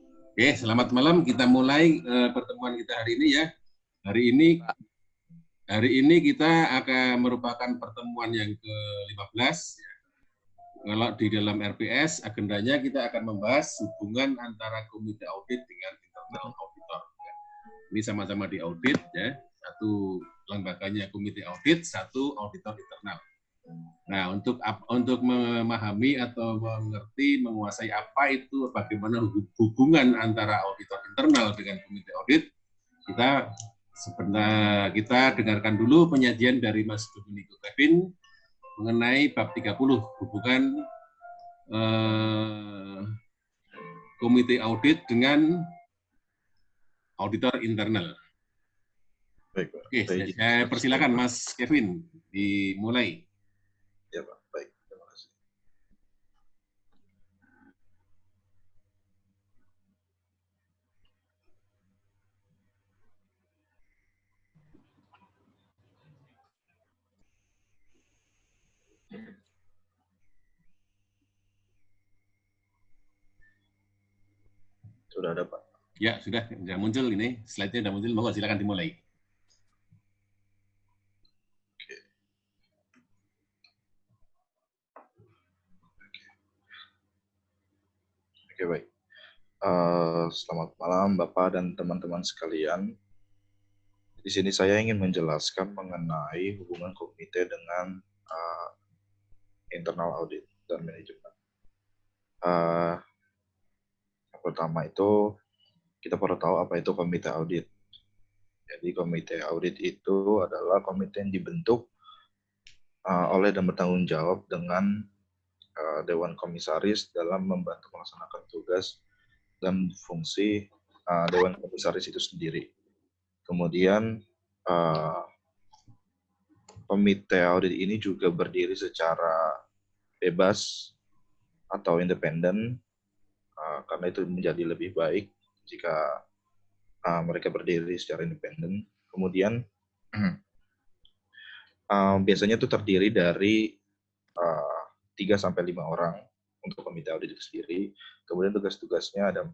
Oke, selamat malam. Kita mulai pertemuan kita hari ini ya. Hari ini kita akan merupakan pertemuan yang ke-15. Kalau di dalam RPS, agendanya kita akan membahas hubungan antara komite audit dengan internal auditor. Ini sama-sama di audit ya. Satu lembaganya komite audit, satu auditor internal. Nah, untuk memahami atau mengerti, menguasai apa itu, bagaimana hubungan antara auditor internal dengan komite audit, kita dengarkan dulu penyajian dari Mas Dominico Kevin mengenai bab 30, hubungan komite audit dengan auditor internal. Baik, Pak. Oke, saya persilakan Mas Kevin, dimulai. Ya, Pak. Baik, terima kasih. Sudah ada, Pak? Ya, sudah muncul ini, slide-nya sudah muncul, monggo silakan dimulai. Oke, baik. Selamat malam, Bapak dan teman-teman sekalian. Di sini saya ingin menjelaskan mengenai hubungan komite dengan internal audit dan manajemen. Yang pertama itu, kita perlu tahu apa itu komite audit. Jadi komite audit itu adalah komite yang dibentuk oleh dan bertanggung jawab dengan Dewan Komisaris dalam membantu melaksanakan tugas dan fungsi Dewan Komisaris itu sendiri. Kemudian komite audit ini juga berdiri secara bebas atau independen, karena itu menjadi lebih baik jika mereka berdiri secara independen. Kemudian biasanya itu terdiri dari 3-5 orang untuk komite audit itu sendiri. Kemudian tugas-tugasnya ada 4,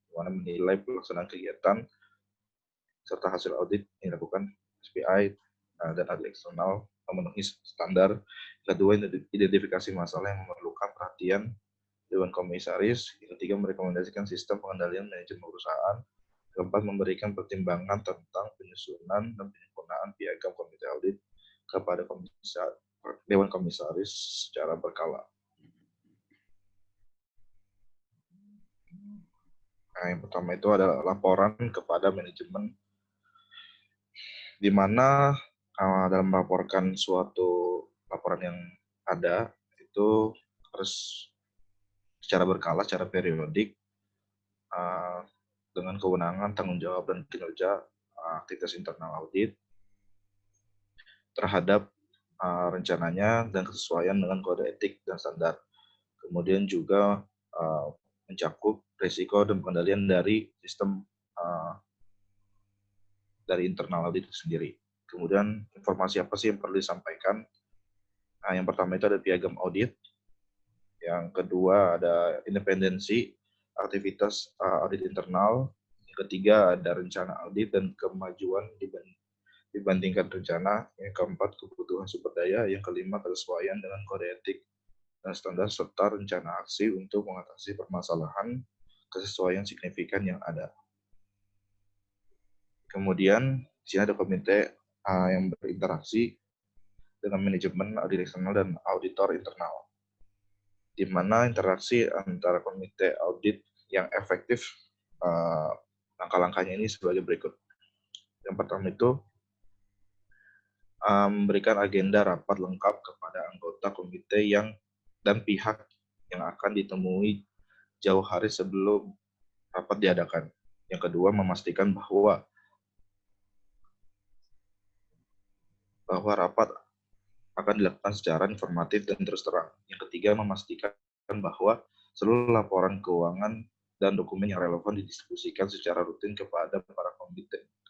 di mana menilai pelaksanaan kegiatan serta hasil audit yang dilakukan SPI dan audit eksternal memenuhi standar. Kedua, identifikasi masalah yang memerlukan perhatian Dewan Komisaris. Ketiga, merekomendasikan sistem pengendalian manajemen perusahaan. Keempat, memberikan pertimbangan tentang penyusunan dan penyempurnaan piagam komite audit kepada Dewan Komisaris secara berkala. Nah, yang pertama itu adalah laporan kepada manajemen, di mana dalam melaporkan suatu laporan yang ada itu harus secara berkala, secara periodik, dengan kewenangan, tanggung jawab, dan kinerja aktivitas internal audit terhadap rencananya dan kesesuaian dengan kode etik dan standar. Kemudian juga mencakup risiko dan pengendalian dari sistem dari internal audit itu sendiri. Kemudian informasi apa sih yang perlu disampaikan? Nah, yang pertama itu ada piagam audit. Yang kedua ada independensi aktivitas audit internal. Yang ketiga ada rencana audit dan kemajuan dibandingkan rencana. Yang keempat kebutuhan sumber daya. Yang kelima kesesuaian dengan kode etik dan standar serta rencana aksi untuk mengatasi permasalahan kesesuaian signifikan yang ada. Kemudian di sini ada komite yang berinteraksi dengan manajemen audit eksternal dan auditor internal, di mana interaksi antara komite audit yang efektif, langkah-langkahnya ini sebagai berikut. Yang pertama itu memberikan agenda rapat lengkap kepada anggota komite dan pihak yang akan ditemui jauh hari sebelum rapat diadakan. Yang kedua, memastikan bahwa rapat akan dilakukan secara informatif dan terus terang. Yang ketiga, memastikan bahwa seluruh laporan keuangan dan dokumen yang relevan didiskusikan secara rutin kepada para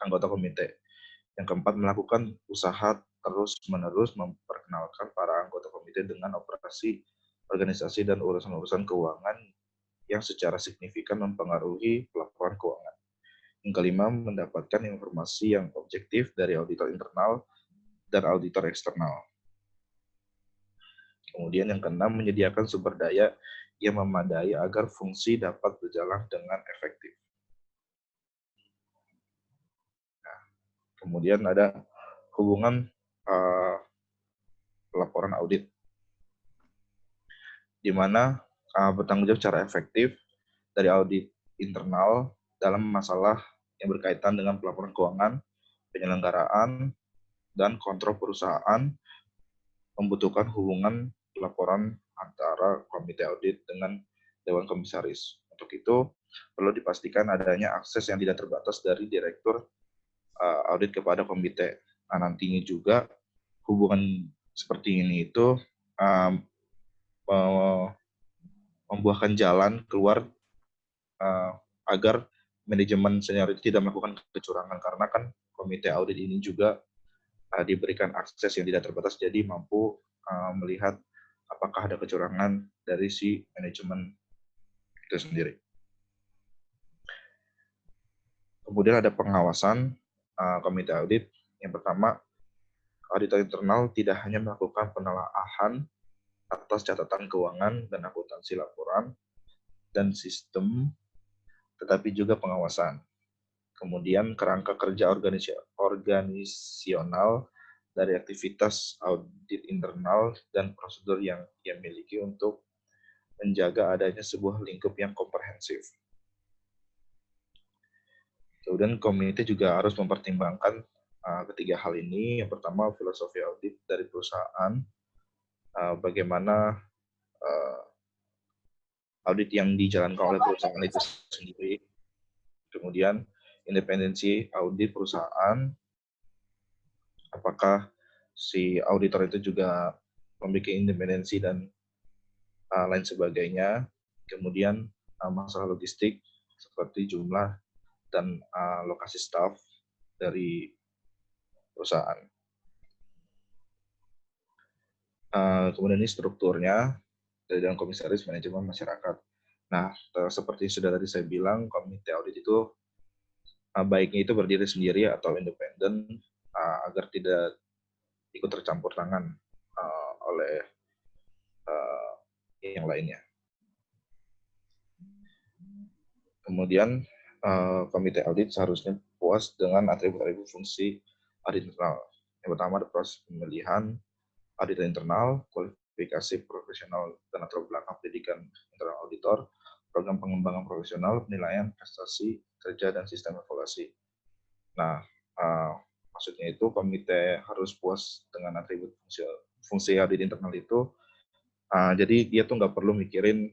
anggota komite. Yang keempat, melakukan usaha terus-menerus memperkenalkan para anggota komite dengan operasi, organisasi, dan urusan-urusan keuangan yang secara signifikan mempengaruhi pelaporan keuangan. Yang kelima, mendapatkan informasi yang objektif dari auditor internal dan auditor eksternal. Kemudian yang keenam, menyediakan sumber daya yang memadai agar fungsi dapat berjalan dengan efektif. Nah, kemudian ada hubungan laporan audit, di mana bertanggung jawab secara efektif dari audit internal dalam masalah yang berkaitan dengan pelaporan keuangan, penyelenggaraan, dan kontrol perusahaan membutuhkan hubungan laporan antara komite audit dengan Dewan Komisaris. Untuk itu, perlu dipastikan adanya akses yang tidak terbatas dari direktur audit kepada komite. Nah, nantinya juga hubungan seperti ini itu membuahkan jalan keluar agar manajemen senior itu tidak melakukan kecurangan, karena kan komite audit ini juga diberikan akses yang tidak terbatas, jadi mampu melihat apakah ada kecurangan dari si manajemen itu sendiri. Kemudian ada pengawasan komite audit. Yang pertama, auditor internal tidak hanya melakukan penelaahan atas catatan keuangan dan akuntansi laporan dan sistem, tetapi juga pengawasan. Kemudian kerangka kerja organisasional dari aktivitas audit internal dan prosedur yang ia miliki untuk menjaga adanya sebuah lingkup yang komprehensif. Kemudian komite juga harus mempertimbangkan ketiga hal ini. Yang pertama, filosofi audit dari perusahaan, bagaimana audit yang dijalankan oleh perusahaan itu sendiri. Kemudian independensi audit perusahaan, apakah si auditor itu juga memiliki independensi dan lain sebagainya. Kemudian masalah logistik seperti jumlah dan lokasi staf dari perusahaan. Kemudian ini strukturnya dari Dewan Komisaris Manajemen Masyarakat. Nah, seperti sudah tadi saya bilang, komite audit itu baiknya itu berdiri sendiri atau independen agar tidak ikut tercampur tangan oleh yang lainnya. Kemudian komite audit seharusnya puas dengan atribut-atribut fungsi audit internal. Yang pertama ada proses pemilihan auditor internal, kualifikasi profesional dan latar belakang pendidikan internal auditor, program pengembangan profesional, penilaian prestasi kerja dan sistem evaluasi. Nah, maksudnya itu komite harus puas dengan atribut fungsi audit internal itu. Jadi dia tuh nggak perlu mikirin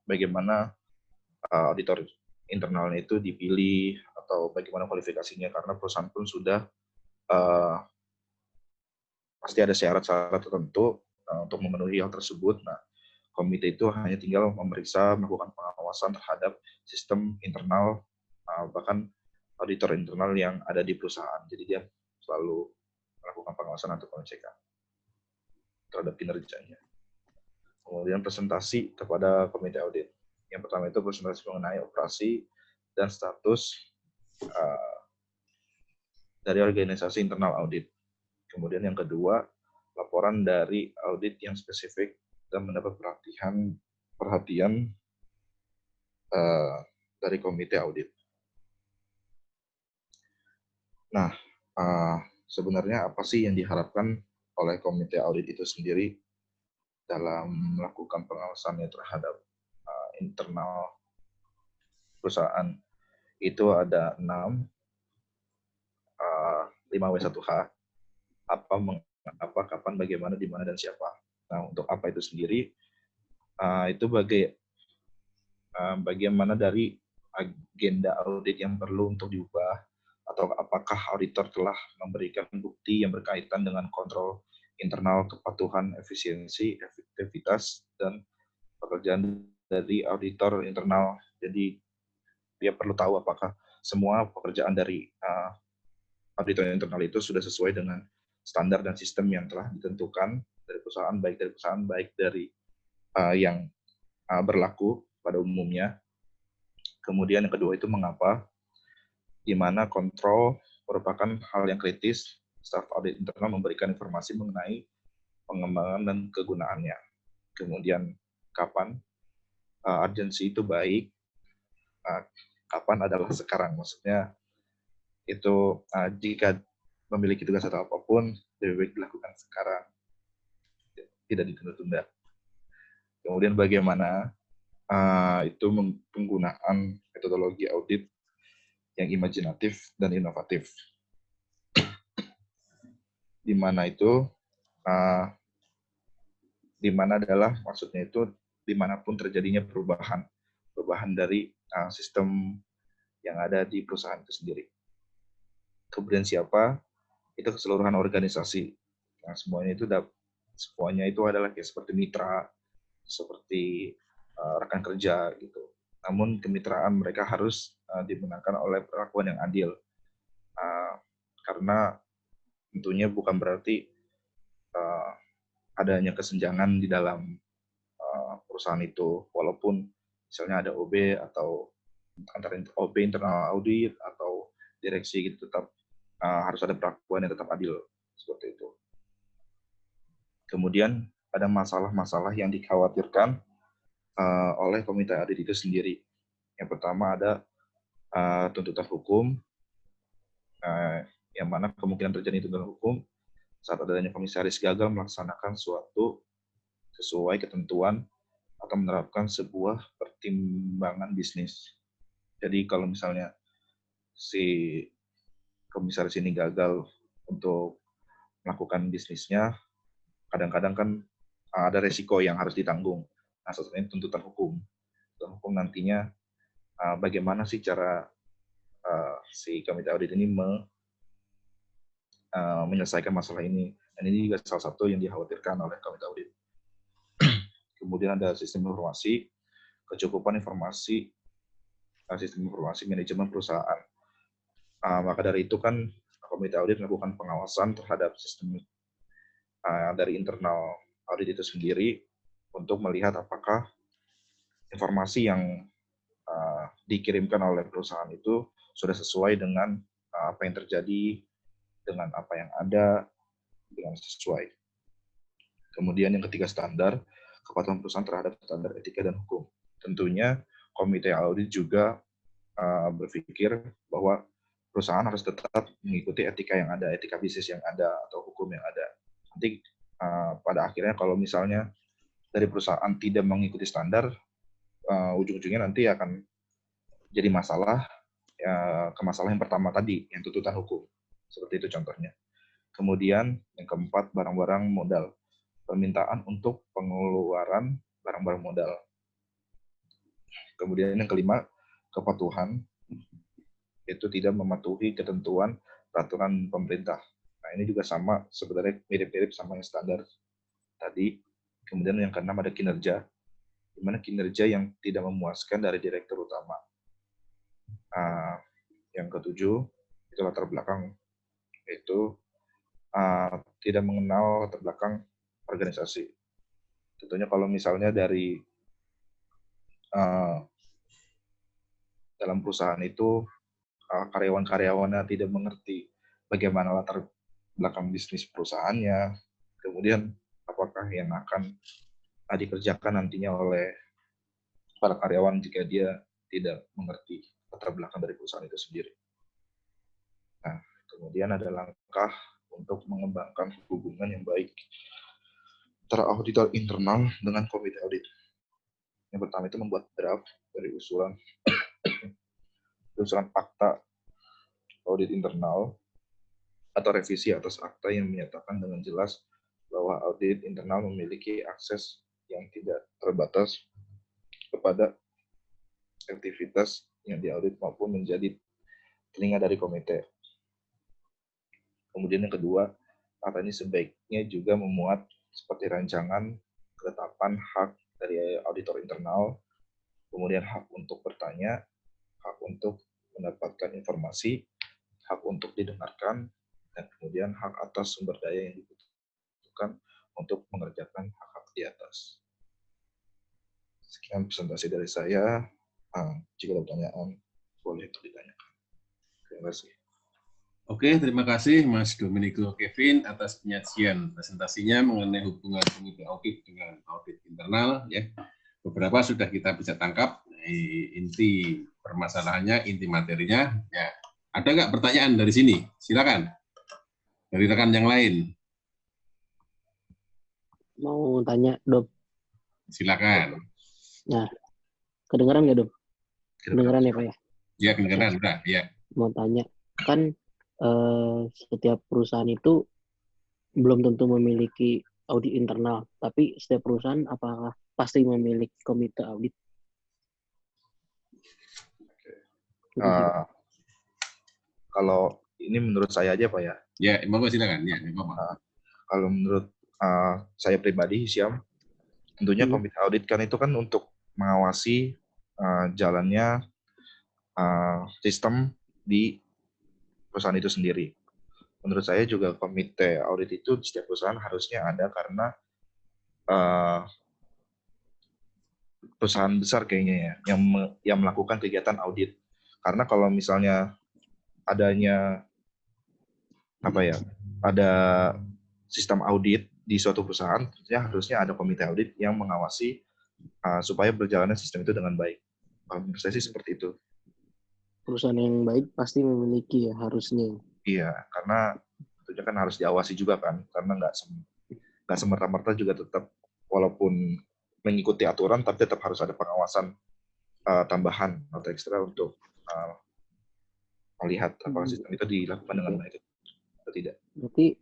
bagaimana auditor internalnya itu dipilih atau bagaimana kualifikasinya, karena perusahaan pun sudah pasti ada syarat-syarat tertentu untuk memenuhi hal tersebut. Nah, komite itu hanya tinggal memeriksa, melakukan pengawasan terhadap sistem internal, bahkan auditor internal yang ada di perusahaan. Jadi dia selalu melakukan pengawasan atau pengecekan terhadap kinerjanya. Kemudian presentasi kepada komite audit. Yang pertama itu presentasi mengenai operasi dan status dari organisasi internal audit. Kemudian yang kedua, laporan dari audit yang spesifik dan mendapat perhatian dari komite audit. Nah, sebenarnya apa sih yang diharapkan oleh komite audit itu sendiri dalam melakukan pengawasannya terhadap internal perusahaan? Itu ada 6, 5W1H, apa, kapan, bagaimana, di mana, dan siapa. Nah, untuk apa itu sendiri, itu bagian mana dari agenda audit yang perlu untuk diubah, atau apakah auditor telah memberikan bukti yang berkaitan dengan kontrol internal, kepatuhan, efisiensi, efektivitas, dan pekerjaan dari auditor internal. Jadi dia perlu tahu apakah semua pekerjaan dari auditor internal itu sudah sesuai dengan standar dan sistem yang telah ditentukan dari perusahaan, baik dari yang berlaku pada umumnya. Kemudian yang kedua itu mengapa, di mana kontrol merupakan hal yang kritis. Staf audit internal memberikan informasi mengenai pengembangan dan kegunaannya. Kemudian kapan, urgensi itu baik, kapan adalah sekarang. Maksudnya itu jika memiliki tugas atau apapun, lebih baik dilakukan sekarang, tidak ditunda-tunda. Kemudian bagaimana itu penggunaan metodologi audit yang imajinatif dan inovatif. Di mana itu, di mana adalah maksudnya itu dimanapun terjadinya perubahan dari sistem yang ada di perusahaan itu sendiri. Kemudian siapa? Itu keseluruhan organisasi. Nah, semuanya itu adalah kayak seperti mitra, seperti rekan kerja gitu. Namun kemitraan mereka harus dimenangkan oleh perlakuan yang adil. Karena tentunya bukan berarti adanya kesenjangan di dalam perusahaan itu, walaupun misalnya ada OB atau antara OB internal audit atau direksi gitu, tetap harus ada perlakuan yang tetap adil seperti itu. Kemudian ada masalah-masalah yang dikhawatirkan oleh komite audit itu sendiri. Yang pertama ada tuntutan hukum, yang mana kemungkinan terjadi tuntutan hukum saat adanya komisaris gagal melaksanakan suatu sesuai ketentuan atau menerapkan sebuah pertimbangan bisnis. Jadi kalau misalnya si komisaris ini gagal untuk melakukan bisnisnya, kadang-kadang kan ada resiko yang harus ditanggung. Nah, satunya tuntutan hukum. Tuntutan hukum nantinya bagaimana sih cara si komite audit ini menyelesaikan masalah ini. Dan ini juga salah satu yang dikhawatirkan oleh komite audit. Kemudian ada sistem informasi, kecukupan informasi, sistem informasi manajemen perusahaan. Maka dari itu kan komite audit melakukan pengawasan terhadap sistem dari internal audit itu sendiri untuk melihat apakah informasi yang dikirimkan oleh perusahaan itu sudah sesuai dengan apa yang terjadi, dengan apa yang ada, dengan sesuai. Kemudian yang ketiga, standar kepatuhan perusahaan terhadap standar etika dan hukum. Tentunya komite audit juga berpikir bahwa perusahaan harus tetap mengikuti etika yang ada, etika bisnis yang ada, atau hukum yang ada. Nanti pada akhirnya kalau misalnya dari perusahaan tidak mengikuti standar, ujung-ujungnya nanti akan jadi masalah, ke masalah yang pertama tadi, yang tuntutan hukum. Seperti itu contohnya. Kemudian yang keempat, barang-barang modal. Permintaan untuk pengeluaran barang-barang modal. Kemudian yang kelima, kepatuhan, yaitu tidak mematuhi ketentuan peraturan pemerintah. Nah, ini juga sama, sebenarnya mirip-mirip sama yang standar tadi. Kemudian yang keenam ada kinerja, di mana kinerja yang tidak memuaskan dari direktur utama. Yang ketujuh, itu latar belakang, yaitu tidak mengenal latar belakang organisasi. Tentunya kalau misalnya dari dalam perusahaan itu karyawan-karyawannya tidak mengerti bagaimana latar belakang bisnis perusahaannya, kemudian apakah yang akan dikerjakan nantinya oleh para karyawan jika dia tidak mengerti latar belakang dari perusahaan itu sendiri. Nah, kemudian ada langkah untuk mengembangkan hubungan yang baik antara auditor internal dengan komite audit. Yang pertama itu membuat draft dari usulan akta audit internal atau revisi atas akta yang menyatakan dengan jelas bahwa audit internal memiliki akses yang tidak terbatas kepada aktivitas yang diaudit maupun menjadi telinga dari komite. Kemudian yang kedua, akta ini sebaiknya juga memuat seperti rancangan ketetapan hak dari auditor internal, kemudian hak untuk bertanya, hak untuk mendapatkan informasi, hak untuk didengarkan, dan kemudian hak atas sumber daya yang dibutuhkan untuk mengerjakan hak-hak di atas. Sekian presentasi dari saya. Jika ada pertanyaan, boleh untuk ditanyakan. Terima kasih. Oke, terima kasih Mas Domenico Kevin atas penyajian presentasinya mengenai hubungan komite audit dengan audit internal. Ya, beberapa sudah kita bisa tangkap inti permasalahannya, inti materinya. Ya, ada nggak pertanyaan dari sini? Silakan. Dari rekan yang lain. Mau tanya, Dom. Silakan. Nah, kedengaran nggak, Dom? Kedengaran ya, Pak ya? Ya, kedengaran, udah. Ya. Mau tanya, kan setiap perusahaan itu belum tentu memiliki audit internal, tapi setiap perusahaan apakah pasti memiliki komite audit? Kalau ini menurut saya aja, Pak ya. Ya, monggo silakan. Ya, kalau menurut saya pribadi, Syam, tentunya komite audit kan itu kan untuk mengawasi jalannya sistem di perusahaan itu sendiri. Menurut saya juga komite audit itu di setiap perusahaan harusnya ada karena perusahaan besar kayaknya ya yang melakukan kegiatan audit. Karena kalau misalnya adanya ada sistem audit di suatu perusahaan, tentunya harusnya ada komite audit yang mengawasi supaya berjalannya sistem itu dengan baik. Menurut saya sih seperti itu. Perusahaan yang baik pasti memiliki ya, harusnya. Iya, karena tentunya kan harus diawasi juga kan, karena nggak semerta-merta juga tetap walaupun mengikuti aturan, tapi tetap harus ada pengawasan tambahan atau ekstra untuk melihat apakah sistem itu dilakukan dengan baik atau tidak. Berarti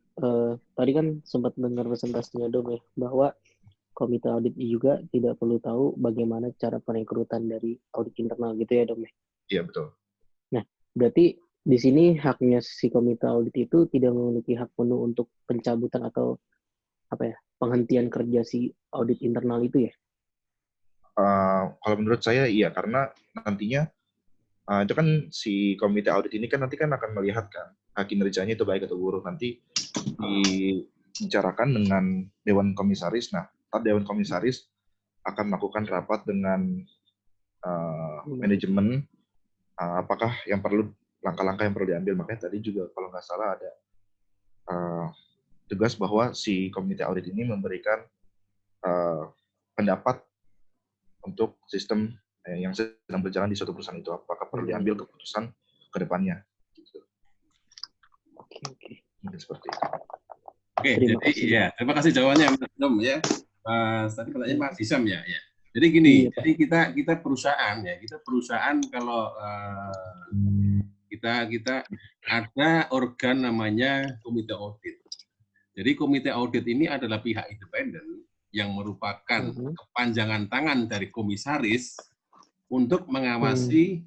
tadi kan sempat dengar presentasinya Dom ya, bahwa komite audit juga tidak perlu tahu bagaimana cara perekrutan dari audit internal gitu ya Dom ya? Iya, betul. Nah, berarti di sini haknya si komite audit itu tidak memiliki hak penuh untuk pencabutan atau penghentian kerja si audit internal itu ya? Kalau menurut saya iya, karena nantinya itu kan si komite audit ini kan nanti kan akan melihat kan kinerjanya itu baik atau buruk, nanti dibicarakan dengan Dewan Komisaris. Nah, Dewan Komisaris akan melakukan rapat dengan manajemen apakah yang perlu langkah-langkah yang perlu diambil. Makanya tadi juga kalau nggak salah ada tugas bahwa si komite audit ini memberikan pendapat untuk sistem yang sedang berjalan di suatu perusahaan itu, apakah perlu diambil keputusan ke depannya. Oke. Mungkin seperti itu. Oke, jadi ya terima kasih jawabannya Mas Dom ya. Tadi pertanyaan Mas Hisam ya. Jadi gini, jadi kita perusahaan ya, kita perusahaan kalau kita ada organ namanya komite audit. Jadi komite audit ini adalah pihak independen yang merupakan kepanjangan tangan dari komisaris untuk mengawasi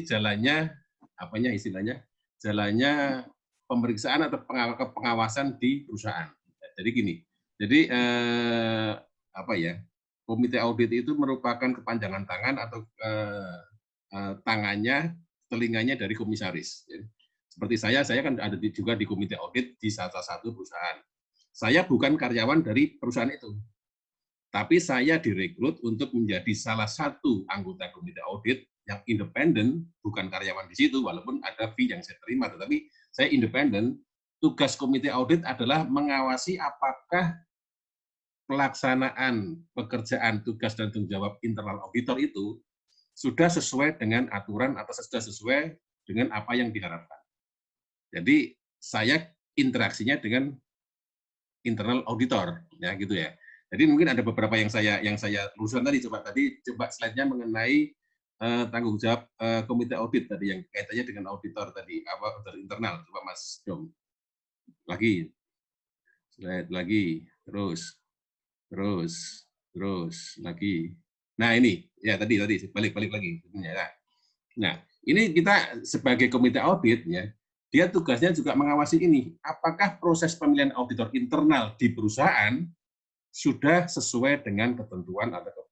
jalannya jalannya pemeriksaan atau pengawasan di perusahaan. Jadi gini, jadi komite audit itu merupakan kepanjangan tangan atau telinganya dari komisaris. Seperti saya kan ada juga di komite audit di salah satu perusahaan. Saya bukan karyawan dari perusahaan itu, tapi saya direkrut untuk menjadi salah satu anggota komite audit yang independen, bukan karyawan di situ, walaupun ada fee yang saya terima, tetapi saya independen. Tugas komite audit adalah mengawasi apakah pelaksanaan pekerjaan tugas dan tanggung jawab internal auditor itu sudah sesuai dengan aturan atau sudah sesuai dengan apa yang diharapkan. Jadi saya interaksinya dengan internal auditor, ya gitu ya. Jadi mungkin ada beberapa yang saya luruskan tadi. Coba slide-nya mengenai tanggung jawab komite audit tadi yang kaitannya dengan auditor tadi, auditor internal. Coba Mas Dom. Slide lagi, terus lagi. Nah ini ya tadi balik lagi. Nah ini kita sebagai komite audit ya. Dia tugasnya juga mengawasi ini, apakah proses pemilihan auditor internal di perusahaan sudah sesuai dengan ketentuan atau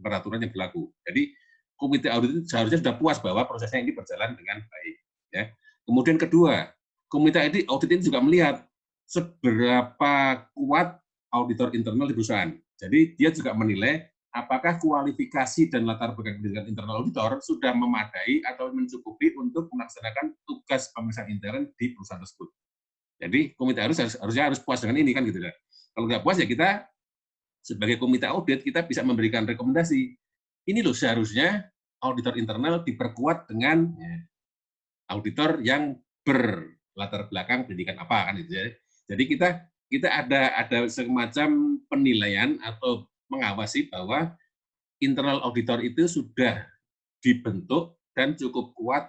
peraturan yang berlaku. Jadi komite audit itu seharusnya sudah puas bahwa prosesnya ini berjalan dengan baik. Ya. Kemudian kedua, komite audit ini juga melihat seberapa kuat auditor internal di perusahaan. Jadi dia juga menilai apakah kualifikasi dan latar belakang pendidikan internal auditor sudah memadai atau mencukupi untuk melaksanakan tugas pemeriksaan intern di perusahaan tersebut. Jadi komite harusnya harus puas dengan ini kan gitu kan. Kalau nggak puas ya kita sebagai komite audit kita bisa memberikan rekomendasi. Ini loh seharusnya auditor internal diperkuat dengan auditor yang berlatar belakang pendidikan apa kan gitu ya. Jadi kita ada semacam penilaian atau mengawasi bahwa internal auditor itu sudah dibentuk dan cukup kuat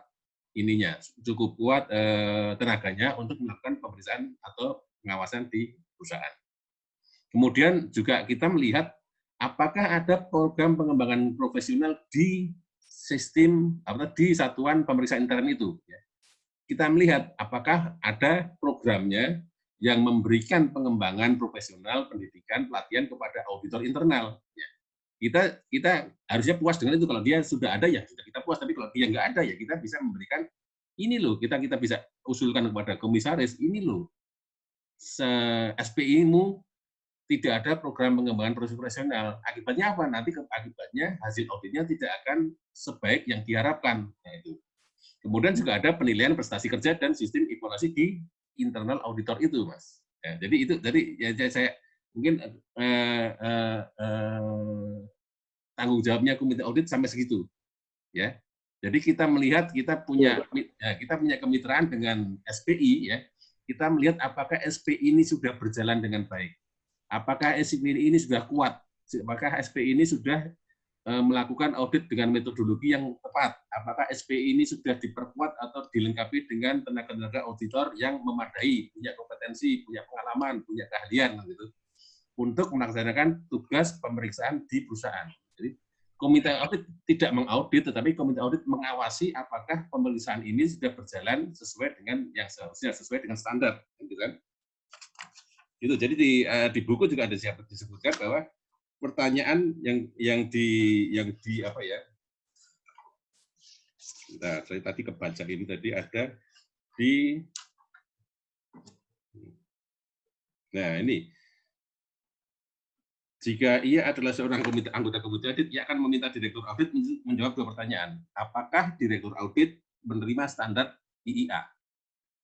tenaganya untuk melakukan pemeriksaan atau pengawasan di perusahaan. Kemudian juga kita melihat apakah ada program pengembangan profesional di sistem di satuan pemeriksaan intern itu. Kita melihat apakah ada programnya yang memberikan pengembangan profesional, pendidikan, pelatihan kepada auditor internal. Kita harusnya puas dengan itu. Kalau dia sudah ada ya sudah kita puas, tapi kalau dia nggak ada ya kita bisa memberikan ini loh, kita bisa usulkan kepada komisaris, ini loh SPI-mu tidak ada program pengembangan profesional. Akibatnya apa? Nanti akibatnya hasil auditnya tidak akan sebaik yang diharapkan. Nah, itu. Kemudian juga ada penilaian prestasi kerja dan sistem evaluasi di internal auditor itu, Mas. Ya, jadi ya saya mungkin tanggung jawabnya komite audit sampai segitu, ya. Jadi kita melihat kita punya kemitraan dengan SPI, ya. Kita melihat apakah SPI ini sudah berjalan dengan baik, apakah SPI ini sudah kuat, apakah SPI ini sudah melakukan audit dengan metodologi yang tepat, apakah SPI ini sudah diperkuat atau dilengkapi dengan tenaga-tenaga auditor yang memadai, punya kompetensi, punya pengalaman, punya keahlian, gitu, untuk melaksanakan tugas pemeriksaan di perusahaan. Jadi komite audit tidak mengaudit, tetapi komite audit mengawasi apakah pemeriksaan ini sudah berjalan sesuai dengan yang seharusnya, sesuai dengan standar, gitu kan? Gitu. Jadi di buku juga ada disebutkan bahwa pertanyaan yang di apa ya? Nah, saya tadi kebaca ini tadi ada di. Nah, ini. Jika ia adalah seorang anggota komite audit, ia akan meminta direktur audit menjawab dua pertanyaan. Apakah direktur audit menerima standar IIA?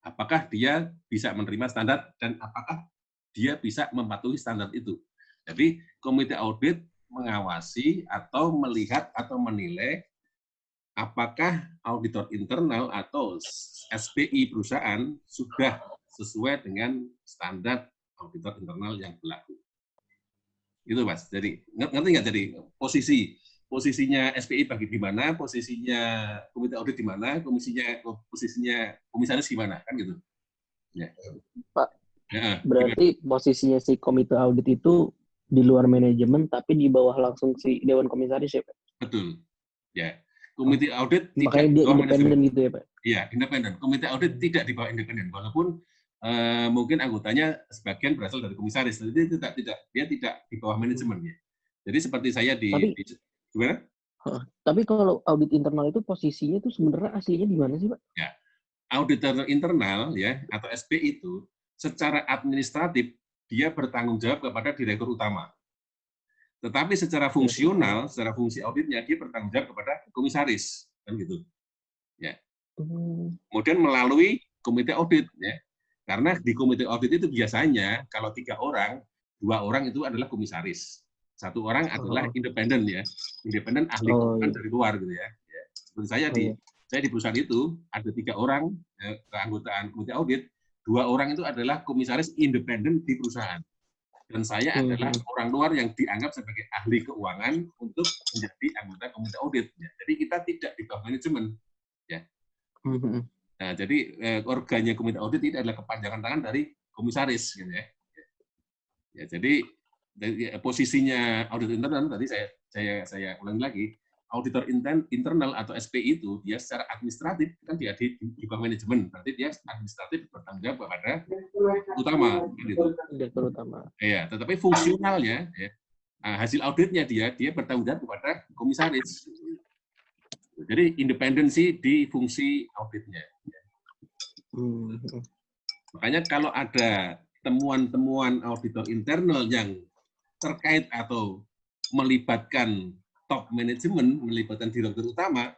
Apakah dia bisa menerima standar dan apakah dia bisa mematuhi standar itu? Jadi komite audit mengawasi atau melihat atau menilai apakah auditor internal atau SPI perusahaan sudah sesuai dengan standar auditor internal yang berlaku. Itu, Mas. Jadi ngerti nggak? Jadi posisinya SPI bagi di mana, posisinya komite audit di mana, posisinya komisaris gimana, kan gitu. Ya. Pak, ya, berarti gimana? Posisinya si komite audit itu di luar manajemen, tapi di bawah langsung si dewan komisaris ya, Pak? Betul. Ya. Komite audit makanya tidak dia independen gitu ya, Pak? Iya, independen. Komite audit tidak di bawah independen, walaupun mungkin anggotanya sebagian berasal dari komisaris, jadi dia tidak di bawah manajemen ya. Jadi seperti saya gimana? Tapi kalau audit internal itu posisinya itu sebenarnya aslinya di mana sih, Pak? Ya, auditor internal ya atau SPI itu secara administratif dia bertanggung jawab kepada direktur utama. Tetapi secara fungsional, secara fungsi auditnya dia bertanggung jawab kepada komisaris, kan gitu. Ya. Kemudian melalui komite audit ya. Karena di komite audit itu biasanya kalau 3 orang, 2 orang itu adalah komisaris. 1 orang adalah independen ya. Independen ahli keuangan dari luar gitu ya. Seperti saya di perusahaan itu ada 3 orang keanggotaan komite audit, 2 orang itu adalah komisaris independen di perusahaan. Dan saya adalah orang luar yang dianggap sebagai ahli keuangan untuk menjadi anggota komite audit. Ya. Jadi kita tidak di bawah manajemen. Ya. Nah, jadi organnya komite audit itu adalah kepanjangan tangan dari komisaris, gitu ya. Ya, jadi posisinya audit internal tadi saya ulangi lagi, auditor internal atau SPI itu dia secara administratif kan dia di bawah manajemen, berarti dia administratif bertanggung jawab kepada utama, gitu. Direktur utama. Ya, tetapi fungsionalnya, ya, hasil auditnya dia bertanggung jawab kepada komisaris. Jadi independensi di fungsi auditnya. Makanya kalau ada temuan-temuan auditor internal yang terkait atau melibatkan top manajemen, melibatkan direktur utama,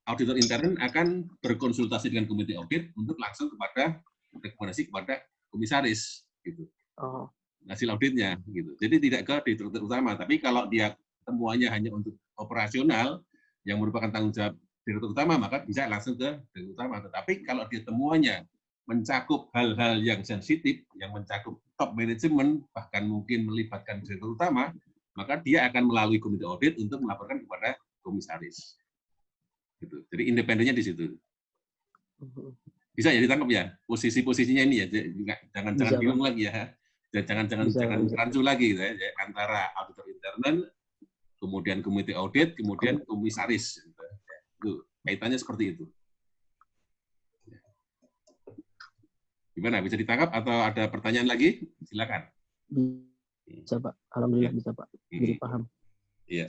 auditor intern akan berkonsultasi dengan komite audit untuk langsung kepada rekomendasi kepada komisaris gitu. Oh. Hasil auditnya gitu. Jadi tidak ke direktur utama, tapi kalau dia temuannya hanya untuk operasional yang merupakan tanggung jawab direktur utama, maka bisa langsung ke direktur utama. Tetapi kalau dia temuannya mencakup hal-hal yang sensitif, yang mencakup top manajemen, bahkan mungkin melibatkan direktur utama, maka dia akan melalui komite audit untuk melaporkan kepada komisaris. Gitu. Jadi independennya di situ. Bisa ya ditangkap ya posisi-posisinya ini ya, jangan bingung lagi ya. Jangan rancu lagi ya, antara auditor internal, kemudian komite audit, kemudian komisaris. Itu kaitannya seperti itu. Gimana, bisa ditangkap atau ada pertanyaan lagi? Silakan. Bisa Pak, alhamdulillah bisa Pak. Jadi paham. Iya.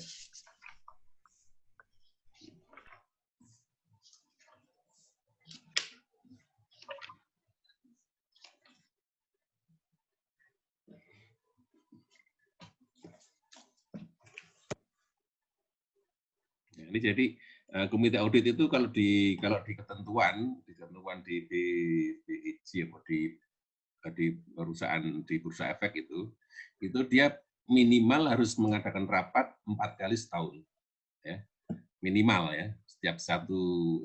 Ini jadi komite audit itu kalau di ketentuan di perusahaan di bursa efek itu dia minimal harus mengadakan rapat 4 kali setahun, ya minimal ya, setiap satu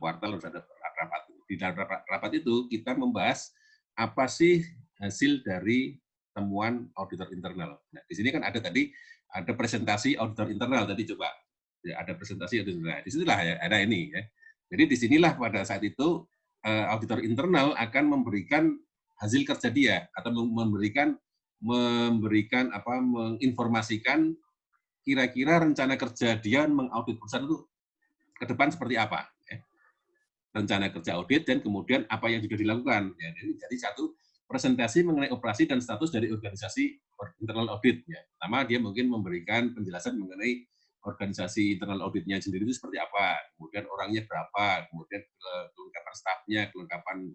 kuartal harus ada rapat. Di dalam rapat itu kita membahas apa sih hasil dari temuan auditor internal. Nah, di sini kan ada presentasi auditor internal tadi, coba ya, ada presentasi auditor internal. Disitulah ya ada ini ya. Jadi disinilah pada saat itu auditor internal akan memberikan hasil kerja dia atau menginformasikan kira-kira rencana kerja dia mengaudit perusahaan itu ke depan seperti apa. Ya. Rencana kerja audit dan kemudian apa yang sudah dilakukan. Ya, jadi satu presentasi mengenai operasi dan status dari organisasi internal audit. Ya. Pertama dia mungkin memberikan penjelasan mengenai organisasi internal auditnya sendiri itu seperti apa, kemudian orangnya berapa, kemudian kelengkapan stafnya, kelengkapan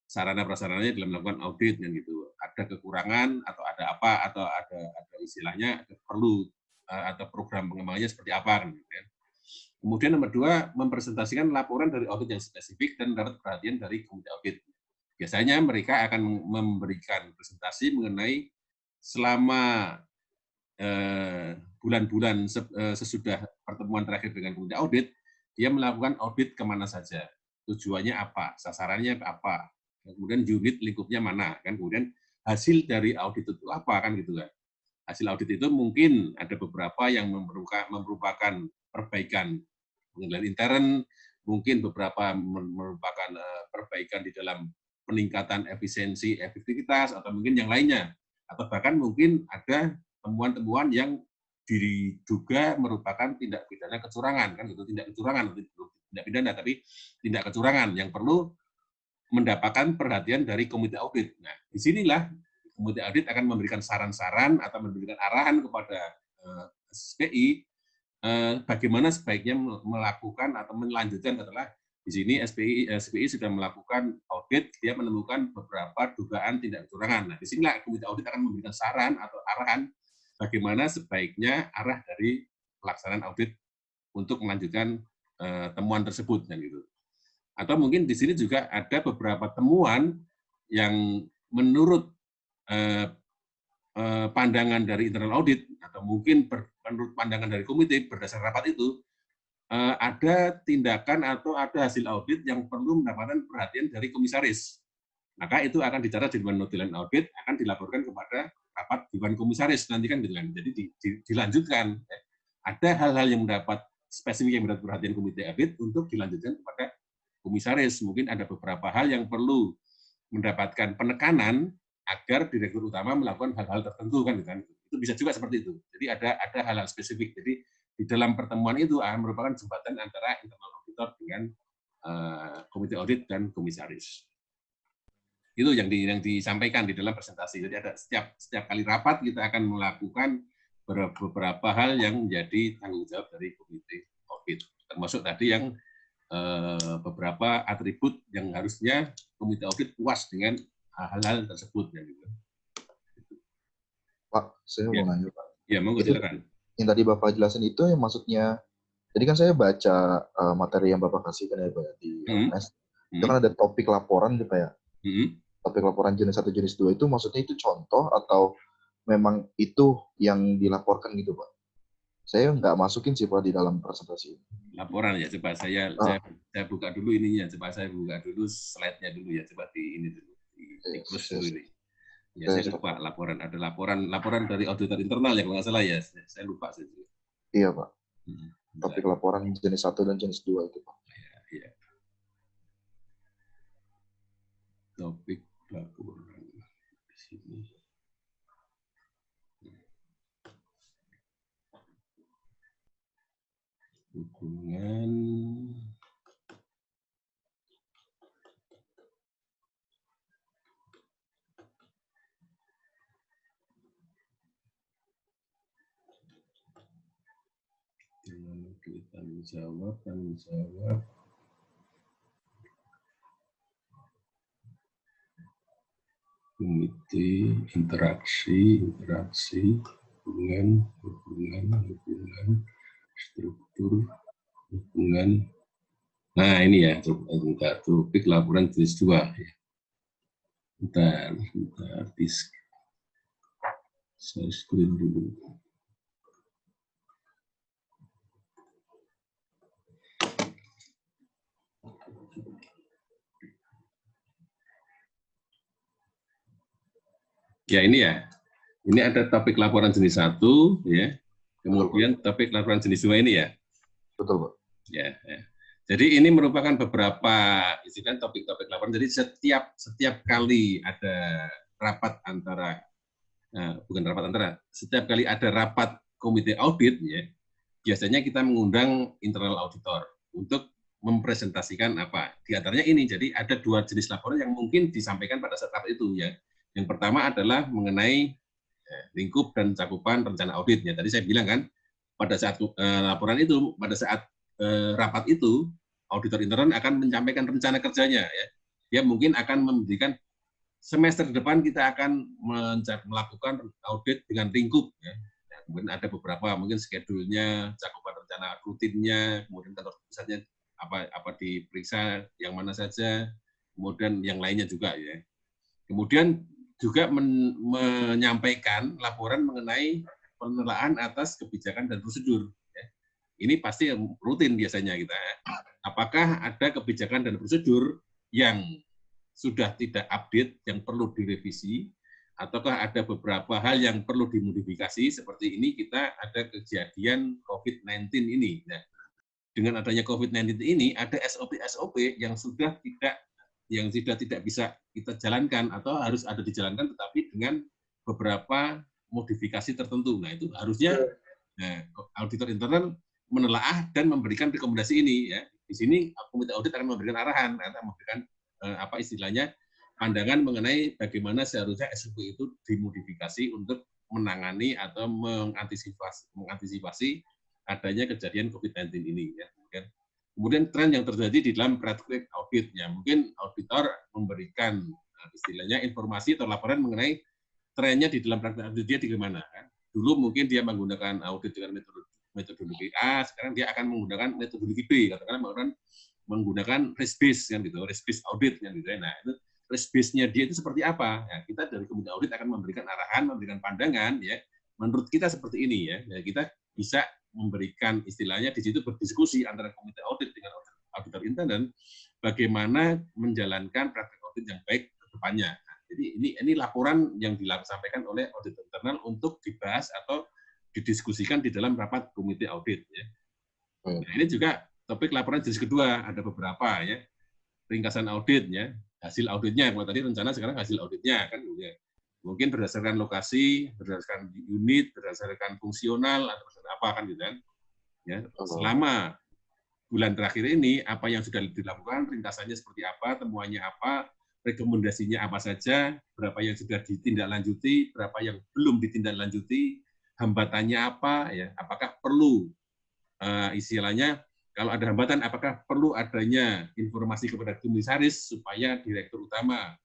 sarana prasarananya dalam melakukan audit dan gitu. Ada kekurangan atau ada apa atau ada istilahnya perlu atau program pengembangannya seperti apa kan. Kemudian nomor 2, mempresentasikan laporan dari audit yang spesifik dan mendapat perhatian dari komite audit. Biasanya mereka akan memberikan presentasi mengenai selama bulan-bulan sesudah pertemuan terakhir dengan komite audit, dia melakukan audit kemana saja, tujuannya apa, sasarannya apa, kemudian unit lingkupnya mana, kan, kemudian hasil dari audit itu apa, kan gitu kan. Hasil audit itu mungkin ada beberapa yang merupakan perbaikan pengendalian intern, mungkin beberapa merupakan perbaikan di dalam peningkatan efisiensi, efektivitas, atau mungkin yang lainnya, atau bahkan mungkin ada temuan-temuan yang diduga merupakan tindak pidana kecurangan, kan gitu, tindak kecurangan, tidak pidana tapi tindak kecurangan yang perlu mendapatkan perhatian dari komite audit. Nah, disinilah komite audit akan memberikan saran-saran atau memberikan arahan kepada SPI bagaimana sebaiknya melakukan atau melanjutkan. Setelah di sini SPI sudah melakukan audit, dia menemukan beberapa dugaan tindak kecurangan. Nah, disinilah komite audit akan memberikan saran atau arahan bagaimana sebaiknya arah dari pelaksanaan audit untuk melanjutkan temuan tersebut, kan gitu. Atau mungkin di sini juga ada beberapa temuan yang menurut pandangan dari internal audit atau mungkin menurut pandangan dari komite berdasarkan rapat itu ada tindakan atau ada hasil audit yang perlu mendapatkan perhatian dari komisaris. Maka itu akan dicatat di Dewan Nilai Audit, akan dilaporkan kepada rapat Dewan Komisaris nanti, kan gitu kan. Jadi dilanjutkan. Ada hal-hal yang mendapat spesifik yang mendapat perhatian komite audit untuk dilanjutkan kepada komisaris. Mungkin ada beberapa hal yang perlu mendapatkan penekanan agar direktur utama melakukan hal-hal tertentu, kan gitu kan. Itu bisa juga seperti itu. Jadi ada hal-hal spesifik. Jadi di dalam pertemuan itu akan merupakan jembatan antara internal auditor dengan komite audit dan komisaris. Itu yang disampaikan di dalam presentasi. Jadi ada setiap kali rapat kita akan melakukan beberapa hal yang menjadi tanggung jawab dari komite audit. Termasuk tadi yang beberapa atribut yang harusnya komite audit puas dengan hal-hal tersebut. Ya, gitu. Pak, saya mau nanya Pak. Ya, monggo Itu silakan. yang tadi Bapak jelasin itu yang maksudnya, jadi kan saya baca materi yang Bapak kasih kan ya Pak ya, di LMS. Itu kan ada topik laporan gitu ya. Topik laporan jenis 1 jenis 2 itu maksudnya itu contoh atau memang itu yang dilaporkan gitu Pak? Saya nggak masukin sih Pak di dalam presentasi ini. Laporan ya, coba saya buka dulu ininya, coba saya buka dulu slide-nya dulu ya, coba di ini dulu, di close dulu ini. Ya, saya lupa laporan, ada laporan dari auditor internal ya kalau nggak salah ya, saya lupa saja. Iya Pak. Topik laporan jenis 1 dan jenis 2 itu Pak. Ya. Topik laporan di sini. Hubungan dengan tanggung jawab komite, interaksi, hubungan, struktur, hubungan. Nah, ini ya, topik laporan jenis 2. Bentar, saya screen dulu. Ya, ini ya. Ini ada topik laporan jenis 1, ya. Kemudian topik laporan jenis 2 ini ya. Betul, Pak. Ya. Jadi ini merupakan beberapa istilah topik-topik laporan. Jadi setiap kali ada rapat antara setiap kali ada rapat komite audit ya, biasanya kita mengundang internal auditor untuk mempresentasikan apa. Di antaranya ini, jadi ada 2 jenis laporan yang mungkin disampaikan pada saat rapat itu ya. Yang pertama adalah mengenai lingkup dan cakupan rencana auditnya. Tadi saya bilang kan, pada saat laporan itu, pada saat rapat itu, auditor internal akan menyampaikan rencana kerjanya. Ya. Dia mungkin akan memberikan semester depan kita akan melakukan audit dengan lingkup. Ya. Kemudian ada beberapa, mungkin schedule-nya, cakupan rencana rutinnya, kemudian kantor pusatnya apa diperiksa, yang mana saja, kemudian yang lainnya juga. Ya. Kemudian juga menyampaikan laporan mengenai penilaian atas kebijakan dan prosedur. Ini pasti rutin biasanya kita. Apakah ada kebijakan dan prosedur yang sudah tidak update, yang perlu direvisi, ataukah ada beberapa hal yang perlu dimodifikasi, seperti ini kita ada kejadian COVID-19 ini. Nah, dengan adanya COVID-19 ini, ada SOP-SOP yang sudah tidak bisa kita jalankan atau harus ada dijalankan tetapi dengan beberapa modifikasi tertentu. Nah, itu harusnya auditor internal menelaah dan memberikan rekomendasi ini ya. Di sini komite audit akan memberikan arahan atau memberikan apa istilahnya pandangan mengenai bagaimana seharusnya SOP itu dimodifikasi untuk menangani atau mengantisipasi adanya kejadian COVID-19 ini ya. Kemudian tren yang terjadi di dalam praktik auditnya, mungkin auditor memberikan istilahnya informasi atau laporan mengenai trennya di dalam praktik audit dia di mana. Kan? Dulu mungkin dia menggunakan audit dengan metodologi A, sekarang dia akan menggunakan metodologi B, katakanlah menggunakan risk base kan gitu, risk base audit kan gitu. Nah, itu risk base-nya dia itu seperti apa? Ya, kita dari komite audit akan memberikan arahan, memberikan pandangan ya. Menurut kita seperti ini ya. Ya kita bisa memberikan istilahnya di situ berdiskusi antara komite audit dengan auditor intern bagaimana menjalankan praktek audit yang baik ke depannya. Nah, jadi ini laporan yang disampaikan oleh auditor internal untuk dibahas atau didiskusikan di dalam rapat komite audit ya. Nah, ini juga topik laporan jenis kedua, ada beberapa ya. Ringkasan auditnya, hasil auditnya, kalau tadi rencana sekarang hasil auditnya kan ya. Mungkin berdasarkan lokasi, berdasarkan unit, berdasarkan fungsional atau berdasarkan apa kan gitu kan. Ya, selama bulan terakhir ini apa yang sudah dilakukan, ringkasannya seperti apa, temuannya apa, rekomendasinya apa saja, berapa yang sudah ditindaklanjuti, berapa yang belum ditindaklanjuti, hambatannya apa ya, apakah perlu istilahnya kalau ada hambatan apakah perlu adanya informasi kepada komisaris supaya direktur utama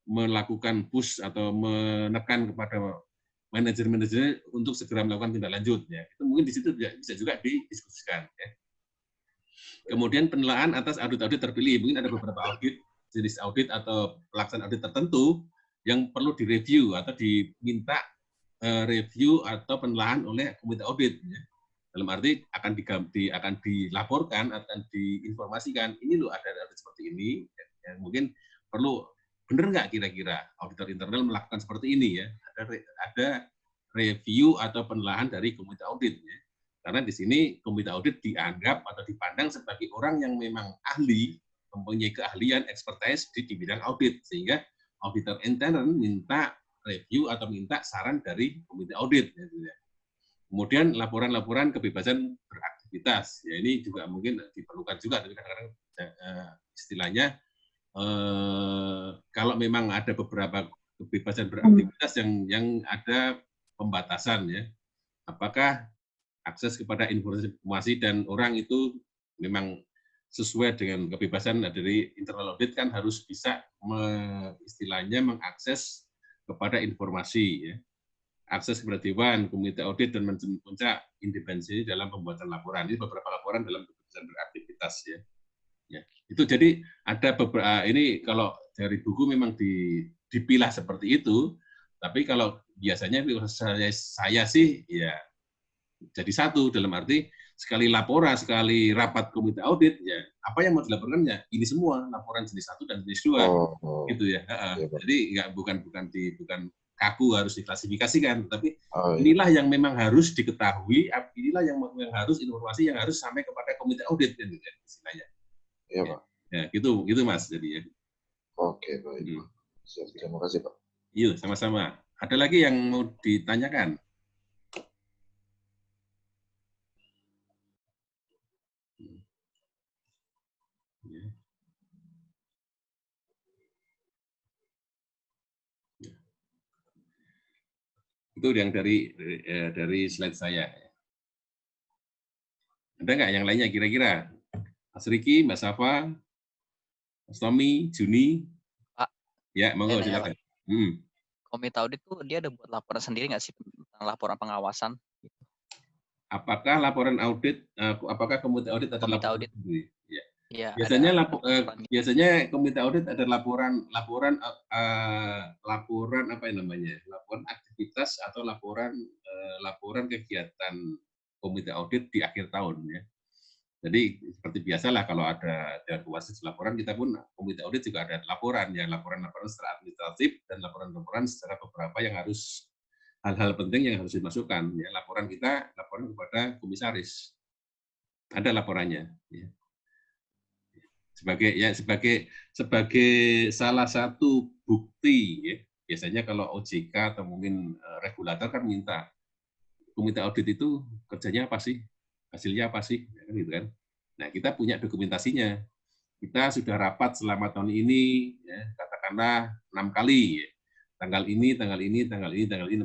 melakukan push atau menekan kepada manajer-manajer untuk segera melakukan tindak lanjut. Ya. Itu mungkin di situ bisa juga didiskusikan. Ya. Kemudian penilaian atas audit-audit terpilih. Mungkin ada beberapa audit, jenis audit atau pelaksanaan audit tertentu yang perlu direview atau diminta review atau penilaian oleh komite audit. Ya. Dalam arti akan dilaporkan, akan diinformasikan, ini loh ada audit seperti ini, yang mungkin perlu, benar nggak kira-kira auditor internal melakukan seperti ini ya, ada review atau penilaian dari komite audit ya. Karena di sini komite audit dianggap atau dipandang sebagai orang yang memang ahli, mempunyai keahlian, expertise di bidang audit, sehingga auditor internal minta review atau minta saran dari komite audit. Ya. Kemudian laporan-laporan kebebasan beraktivitas, ya ini juga mungkin diperlukan juga, tapi kadang-kadang istilahnya kalau memang ada beberapa kebebasan beraktivitas yang ada pembatasan ya, apakah akses kepada informasi dan orang itu memang sesuai dengan kebebasan dari internal audit kan harus bisa istilahnya mengakses kepada informasi ya. Akses kepada dewan, komite audit, dan puncak independensi dalam pembuatan laporan. Ini beberapa laporan dalam kebebasan beraktivitas ya. Ya. Itu jadi ada beberapa, ini kalau dari buku memang dipilah seperti itu, tapi kalau biasanya saya sih ya jadi satu, dalam arti sekali laporan, sekali rapat komite audit, ya apa yang mau dilaporkannya? Ini semua, laporan jenis 1 dan jenis 2. Gitu ya. Iya, jadi bukan kaku harus diklasifikasikan, tapi inilah yang memang harus diketahui, inilah yang harus informasi yang harus sampai kepada komite audit kan istilahnya. Iya, Pak. Ya, gitu Mas jadi ya. Oke, baik. Siap, terima kasih, Pak. Iya, sama-sama. Ada lagi yang mau ditanyakan? Ya. Itu yang dari slide saya. Ada nggak yang lainnya kira-kira? Mas Riki, Mbak Safa, Mas Tommy, Juni? Pak. Ya, monggo silakan. Komite audit tuh dia ada buat laporan sendiri nggak sih tentang laporan pengawasan? Apakah laporan audit, apakah komite audit ada komite laporan audit sendiri? Ya. Ya, Biasanya komite audit ada laporan apa yang namanya? Laporan aktivitas atau laporan kegiatan komite audit di akhir tahun ya. Jadi seperti biasalah kalau ada wasit laporan, kita pun komite audit juga ada laporan ya, laporan secara administratif dan laporan secara beberapa yang harus hal-hal penting yang harus dimasukkan ya. Laporan kepada komisaris. Ada laporannya ya. Sebagai salah satu bukti ya. Biasanya kalau OJK atau mungkin regulator kan minta komite audit itu kerjanya apa sih? Hasilnya apa sih? Ya, gitu kan. Nah, kita punya dokumentasinya. Kita sudah rapat selama tahun ini ya, katakanlah 6 kali ya. Tanggal ini 6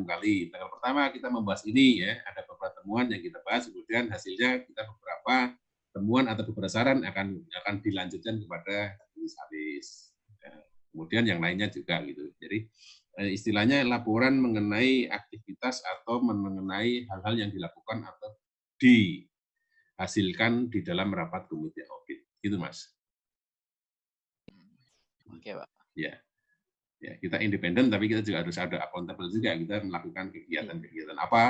kali. Tanggal pertama kita membahas ini ya, ada beberapa temuan yang kita bahas, kemudian hasilnya kita beberapa temuan atau beberapa saran akan dilanjutkan kepada komisaris. Kemudian yang lainnya juga gitu. Jadi istilahnya laporan mengenai aktivitas atau mengenai hal-hal yang dilakukan atau dihasilkan di dalam rapat komite audit. Gitu, Mas. Oke, Pak. Ya. Ya, kita independen tapi kita juga harus ada accountable juga, kita melakukan kegiatan-kegiatan apa,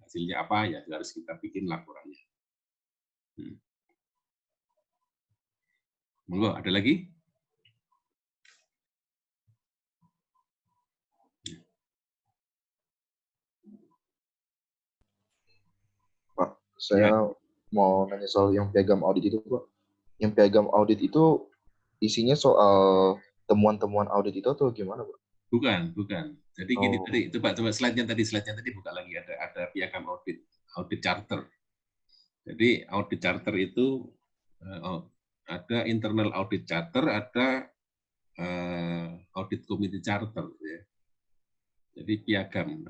hasilnya apa ya harus kita bikin laporannya. Monggo, ada lagi? Pak, saya mau nanya soal yang piagam audit itu, Pak. Yang piagam audit itu isinya soal temuan-temuan audit itu atau gimana, Pak? Bukan. Jadi gini tadi, coba slide-nya tadi buka lagi, ada piagam audit charter. Jadi audit charter itu ada internal audit charter, ada audit committee charter ya. Jadi piagam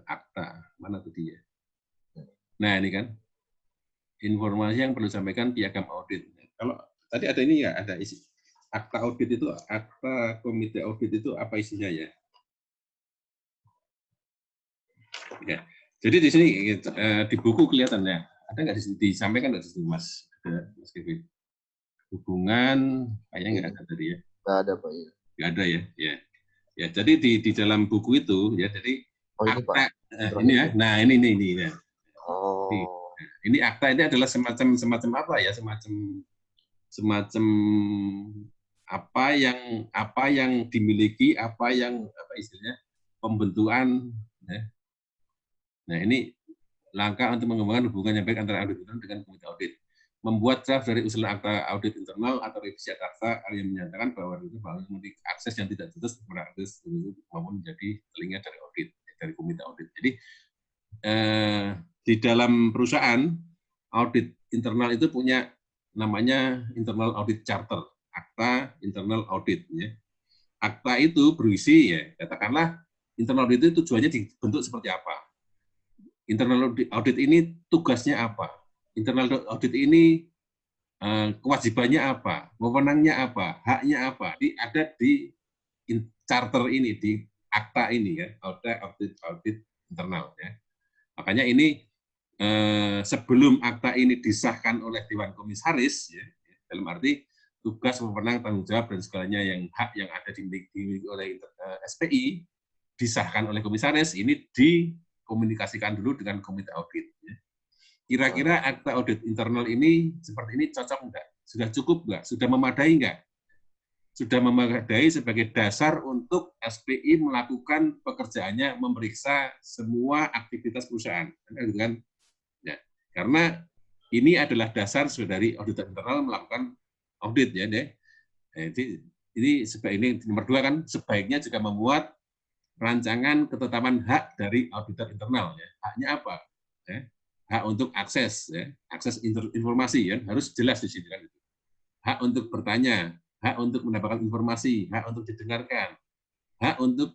akta mana tadi ya. Nah, ini kan informasi yang perlu disampaikan piagam audit. Kalau tadi ada ini ya, ada isi akta audit itu, akta komite audit itu apa isinya ya? Ya. Jadi di sini di buku kelihatan ya. Ada nggak disampaikan nggak di sini Mas? Mas Kevin? Hubungan kayaknya nggak ada tadi ya. Nggak ada Pak. Ya. Nggak ada ya. Ya. Ya. Jadi di dalam buku itu ya. Jadi Oh ini akta Pak. ini ya. Nah ini ya. Oh. Ini akta ini adalah semacam apa ya? Semacam apa yang dimiliki, apa istilahnya pembentukan. Ya. Nah ini langkah untuk mengembangkan hubungan yang baik antara audit internal dengan komite audit. Membuat draft dari usulan akta audit internal atau revisi akta yang menyatakan bahwa itu memiliki akses yang tidak tertutup kepada audit maupun menjadi telinga dari audit, dari komite audit. Jadi di dalam perusahaan audit internal itu punya namanya internal audit charter, akta internal audit. Ya. Akta itu berisi ya katakanlah internal audit itu tujuannya dibentuk seperti apa. Internal audit ini tugasnya apa? Internal audit ini kewajibannya apa? Wewenangnya apa? Haknya apa? Ada di charter ini, di akta ini ya, audit internal ya. Makanya ini sebelum akta ini disahkan oleh Dewan Komisaris, ya, dalam arti tugas, wewenang, tanggung jawab dan segalanya yang hak yang ada dimiliki oleh SPI disahkan oleh komisaris, ini dikomunikasikan dulu dengan komite audit. Kira-kira akta audit internal ini seperti ini cocok enggak? Sudah cukup enggak? Sudah memadai enggak? Sudah memadai sebagai dasar untuk SPI melakukan pekerjaannya, memeriksa semua aktivitas perusahaan. Kan? Ya. Karena ini adalah dasar dari auditor internal melakukan audit ya deh. Jadi ini nomor 2 kan sebaiknya juga membuat rancangan ketetapan hak dari auditor internal ya. Haknya apa? Ya. Hak untuk akses ya, akses informasi ya, harus jelas di sini kan. Hak untuk bertanya, hak untuk mendapatkan informasi, hak untuk didengarkan, hak untuk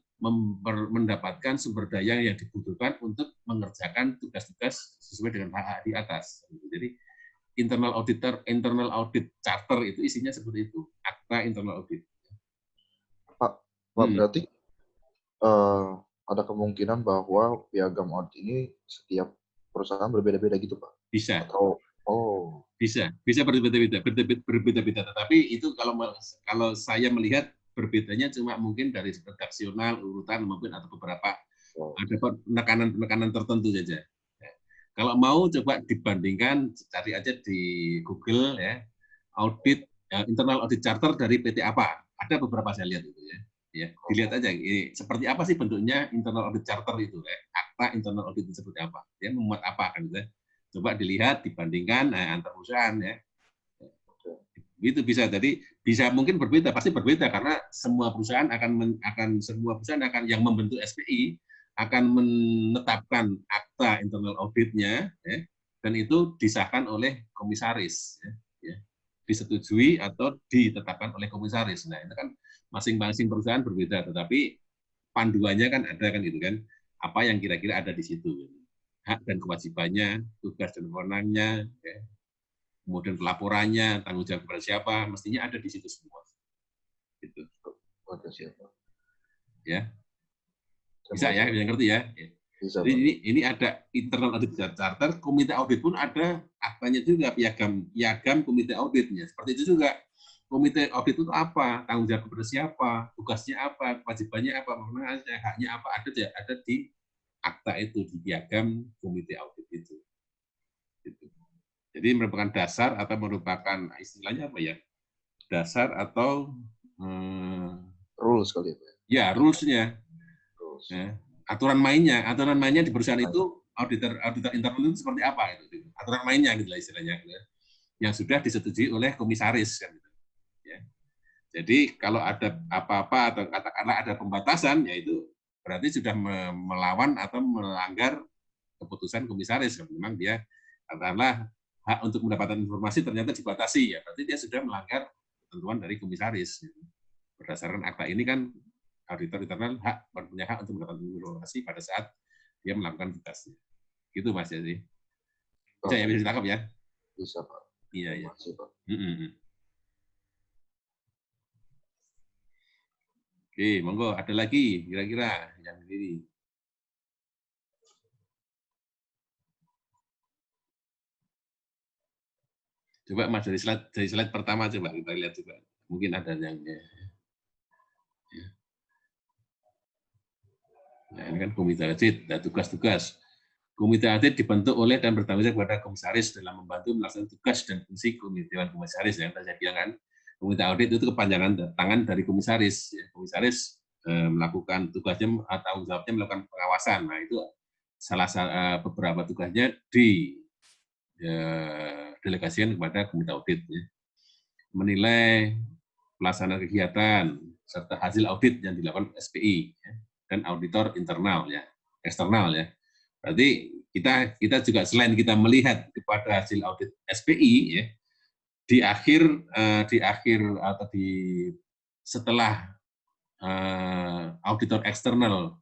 mendapatkan sumber daya yang dibutuhkan untuk mengerjakan tugas-tugas sesuai dengan hak di atas. Jadi internal audit charter itu isinya seperti itu, akta internal audit. Pak berarti ada kemungkinan bahwa piagam audit ini setiap perusahaan berbeda-beda gitu Pak? Bisa. Atau bisa berbeda-beda. Tetapi itu kalau saya melihat berbedanya cuma mungkin dari redaksional, urutan maupun atau beberapa ada penekanan tertentu saja. Ya. Kalau mau coba dibandingkan, cari aja di Google ya, audit internal audit charter dari PT apa. Ada beberapa saya lihat itu ya. Ya, dilihat aja seperti apa sih bentuknya internal audit charter itu ya. Akta internal audit itu seperti apa? Dia memuat apa kan gitu. Coba dilihat dibandingkan antar perusahaan ya. Itu bisa, jadi bisa mungkin berbeda, pasti berbeda karena semua perusahaan akan yang membentuk SPI akan menetapkan akta internal auditnya ya, dan itu disahkan oleh komisaris ya, disetujui atau ditetapkan oleh komisaris. Nah, itu kan masing-masing perusahaan berbeda, tetapi panduannya kan ada kan gitu kan, apa yang kira-kira ada di situ. Hak dan kewajibannya, tugas dan wewenangnya, ya. Kemudian pelaporannya, tanggung jawab kepada siapa, mestinya ada di situ semua. Gitu. Ya, bisa ya, bisa ngerti ya. Bisa, jadi ini ada internal audit charter, komite audit pun ada aktanya juga, piagam komite auditnya. Seperti itu juga, komite audit itu apa, tanggung jawab kepada siapa, tugasnya apa, kewajibannya apa, haknya apa, ada di akta itu, di piagam komite audit itu. Gitu. Jadi merupakan dasar atau merupakan istilahnya apa ya? Dasar atau rules kali ya, rules-nya. Ya, aturan mainnya di perusahaan itu auditor internal itu seperti apa itu? Aturan mainnya gitu lah istilahnya. Gitu. Yang sudah disetujui oleh komisaris kan gitu. Ya. Jadi kalau ada apa-apa atau katakanlah ada pembatasan, yaitu berarti sudah melawan atau melanggar keputusan komisaris. Memang dia katakanlah hak untuk mendapatkan informasi ternyata dibatasi, ya berarti dia sudah melanggar ketentuan dari komisaris. Berdasarkan akta ini kan auditor internal punya hak untuk mendapatkan informasi pada saat dia melakukan tugasnya. Gitu Mas ya sih. Bisa ya, bisa ditangkap ya? Bisa Pak. Iya. Oke, monggo ada lagi kira-kira yang ini. Coba Mas dari slide pertama coba kita lihat juga. Mungkin ada yang ya. Nah, ini kan komite audit, nah, tugas-tugas. Komite audit dibentuk oleh dan bertanggung jawab kepada komisaris dalam membantu melaksanakan tugas dan fungsi komite dewan komisaris. Yang tadi saya bilang kan, komite audit itu kepanjangan tangan dari komisaris. Ya, komisaris melakukan tugasnya atau jawabnya melakukan pengawasan. Nah, itu salah beberapa tugasnya delegasikan kepada komite audit. Ya. Menilai pelaksanaan kegiatan serta hasil audit yang dilakukan SPI ya, dan auditor internal ya, eksternal ya. Berarti kita juga selain kita melihat kepada hasil audit SPI ya, di akhir atau setelah auditor eksternal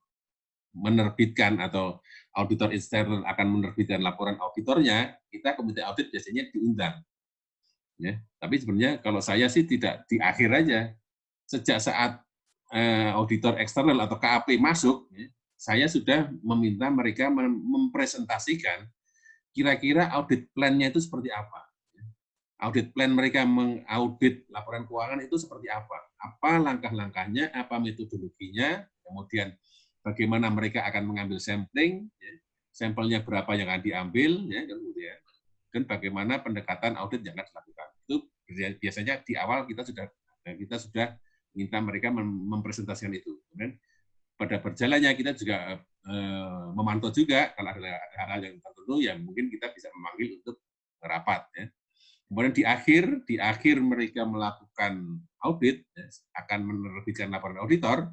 menerbitkan atau auditor eksternal akan menerbitkan laporan auditornya, kita komite audit biasanya diundang. Ya, tapi sebenarnya kalau saya sih tidak di akhir aja. Sejak saat auditor eksternal atau KAP masuk, ya, saya sudah meminta mereka mempresentasikan kira-kira audit plan-nya itu seperti apa. Audit plan mereka mengaudit laporan keuangan itu seperti apa langkah-langkahnya, apa metodologinya, kemudian bagaimana mereka akan mengambil sampling, ya, sampelnya berapa yang akan diambil, ya, kemudian dan bagaimana pendekatan audit yang akan dilakukan. Itu biasanya di awal kita sudah minta mereka mempresentasikan itu. Kemudian pada berjalannya kita juga memantau juga kalau ada hal-hal yang tertentu yang mungkin kita bisa memanggil untuk rapat. Ya. Kemudian di akhir mereka melakukan audit, ya, akan menerbitkan laporan auditor,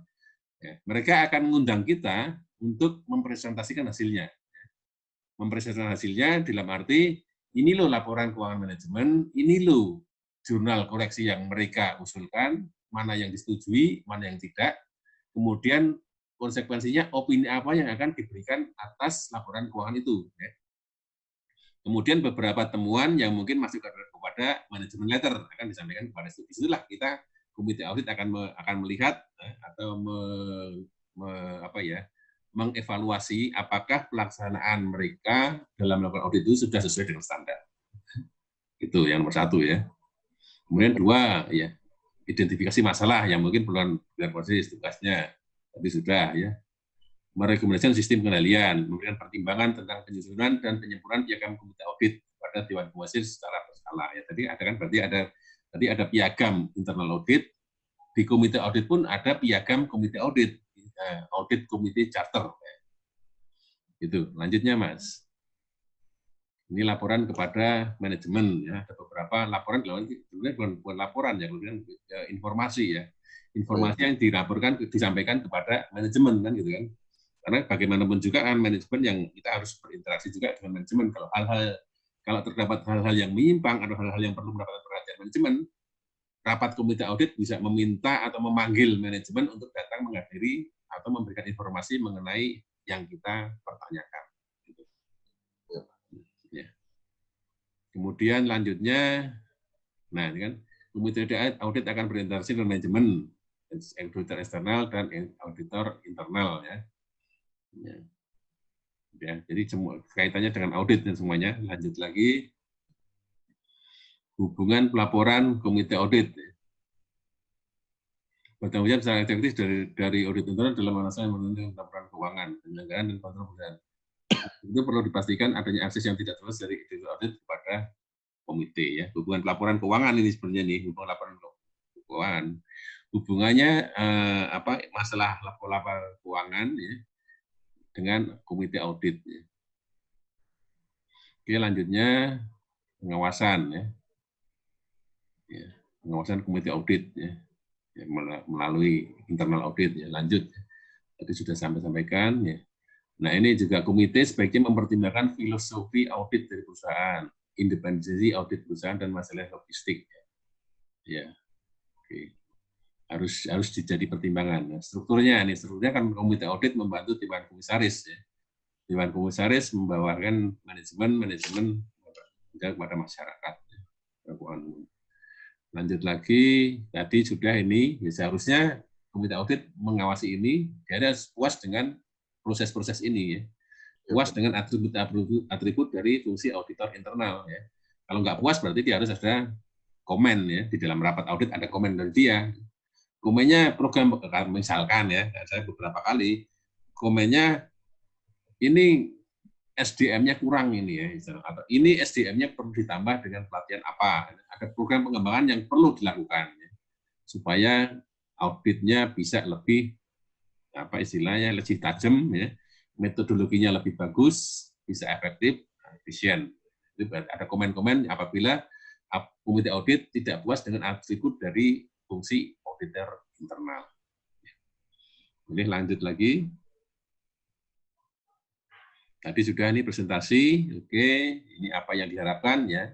ya, mereka akan mengundang kita untuk mempresentasikan hasilnya. Ya. Mempresentasikan hasilnya dalam arti ini loh laporan keuangan manajemen, ini loh jurnal koreksi yang mereka usulkan, mana yang disetujui, mana yang tidak, kemudian konsekuensinya opini apa yang akan diberikan atas laporan keuangan itu. Ya. Kemudian beberapa temuan yang mungkin masuk kepada manajemen letter akan disampaikan kepada itu. Disitulah kita komite audit akan melihat atau mengevaluasi apakah pelaksanaan mereka dalam melakukan audit itu sudah sesuai dengan standar. Itu yang nomor satu ya. Kemudian dua, ya identifikasi masalah yang mungkin perlu proses tugasnya, tapi sudah ya. Merekomendasikan sistem pengendalian, kemudian pertimbangan tentang penyusunan dan penyempurnaan piagam komite audit pada Dewan Komisaris secara berskala. Ya, berarti ada piagam internal audit, di komite audit pun ada piagam komite audit, audit komite charter. Itu. Lanjutnya, Mas. Ini laporan kepada manajemen ya, ada beberapa laporan sebenarnya bukan laporan ya, kemudian informasi ya. Informasi yang disampaikan kepada manajemen kan gitu kan. Karena bagaimanapun juga kan manajemen yang kita harus berinteraksi juga dengan manajemen. Kalau terdapat hal-hal yang menyimpang atau hal-hal yang perlu mendapatkan perhatian manajemen, rapat komite audit bisa meminta atau memanggil manajemen untuk datang menghadiri atau memberikan informasi mengenai yang kita pertanyakan. Ya. Kemudian lanjutnya, nah ini kan komite audit akan berinteraksi dengan manajemen, auditor eksternal dan auditor internal ya. Ya, jadi kaitannya dengan audit dan semuanya. Lanjut lagi, hubungan pelaporan komite audit. Bertanggung jawab secara efektif dari audit internal dalam melaksanakan laporan keuangan, penyelenggaraan dan kontrol perusahaan. Itu perlu dipastikan adanya akses yang tidak terbatas dari audit kepada komite ya. Hubungan pelaporan keuangan ini sebenarnya nih, hubungan laporan keuangan. Hubungannya masalah laporan keuangan ya, dengan komite audit. Ya. Oke, lanjutnya pengawasan ya. Ya, pengawasan komite audit ya. Ya, melalui internal audit ya. Lanjut. Tadi sudah sampaikan ya. Nah, ini juga komite sebaiknya mempertimbangkan filosofi audit dari perusahaan, independensi audit perusahaan dan masalah logistik. Ya. Oke. Harus dijadi pertimbangan. Nah, strukturnya kan komite audit membantu Dewan Komisaris ya. Dewan Komisaris membawakan manajemen kepada masyarakat. Ya. Lanjut lagi, tadi sudah ini ya, seharusnya komite audit mengawasi ini, dia harus puas dengan proses-proses ini ya. Puas dengan atribut dari fungsi auditor internal ya. Kalau nggak puas berarti dia harus ada komen ya, di dalam rapat audit ada komen dari dia. Komennya program misalkan ya, saya beberapa kali komennya ini SDM-nya kurang ini ya, atau ini SDM-nya perlu ditambah dengan pelatihan apa. Ada program pengembangan yang perlu dilakukan ya, supaya auditnya bisa lebih apa istilahnya lebih tajam ya, metodologinya lebih bagus, bisa efektif, efisien. Itu ada komen-komen apabila komite audit tidak puas dengan atribut dari fungsi auditor internal. Boleh lanjut lagi. Tadi sudah ini presentasi, oke, ini apa yang diharapkan ya,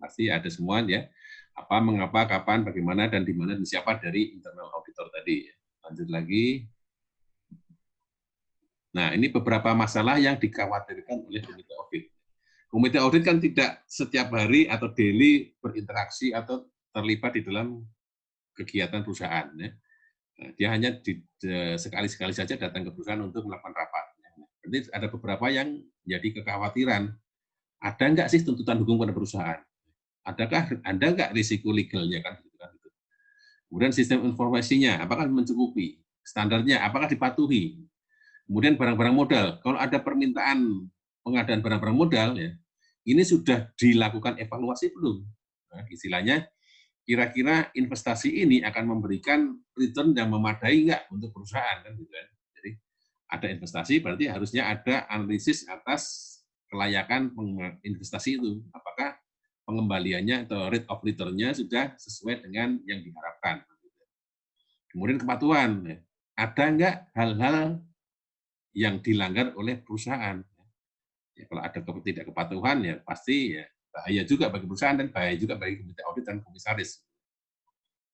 pasti ada semua ya, apa, mengapa, kapan, bagaimana, dan di mana, dan siapa dari internal auditor tadi. Lanjut lagi. Nah, ini beberapa masalah yang dikhawatirkan oleh komite audit. Komite audit kan tidak setiap hari atau daily berinteraksi atau terlibat di dalam kegiatan perusahaan. Ya. Nah, dia hanya sekali-sekali saja datang ke perusahaan untuk melakukan rapat. Jadi ada beberapa yang jadi kekhawatiran. Ada nggak sih tuntutan hukum pada perusahaan? Ada nggak risiko legalnya kan? Kemudian sistem informasinya, apakah mencukupi? Standarnya, apakah dipatuhi? Kemudian barang-barang modal. Kalau ada permintaan pengadaan barang-barang modal, ya, ini sudah dilakukan evaluasi belum? Nah, istilahnya, kira-kira investasi ini akan memberikan return yang memadai nggak untuk perusahaan kan? Gitu kan? Jadi ada investasi berarti harusnya ada analisis atas kelayakan investasi itu. Apakah pengembaliannya atau rate of return-nya sudah sesuai dengan yang diharapkan. Kemudian kepatuhan, ada nggak hal-hal yang dilanggar oleh perusahaan? Ya, kalau ada ketidakkepatuhan ya pasti ya bahaya juga bagi perusahaan dan bahaya juga bagi komite audit dan komisaris.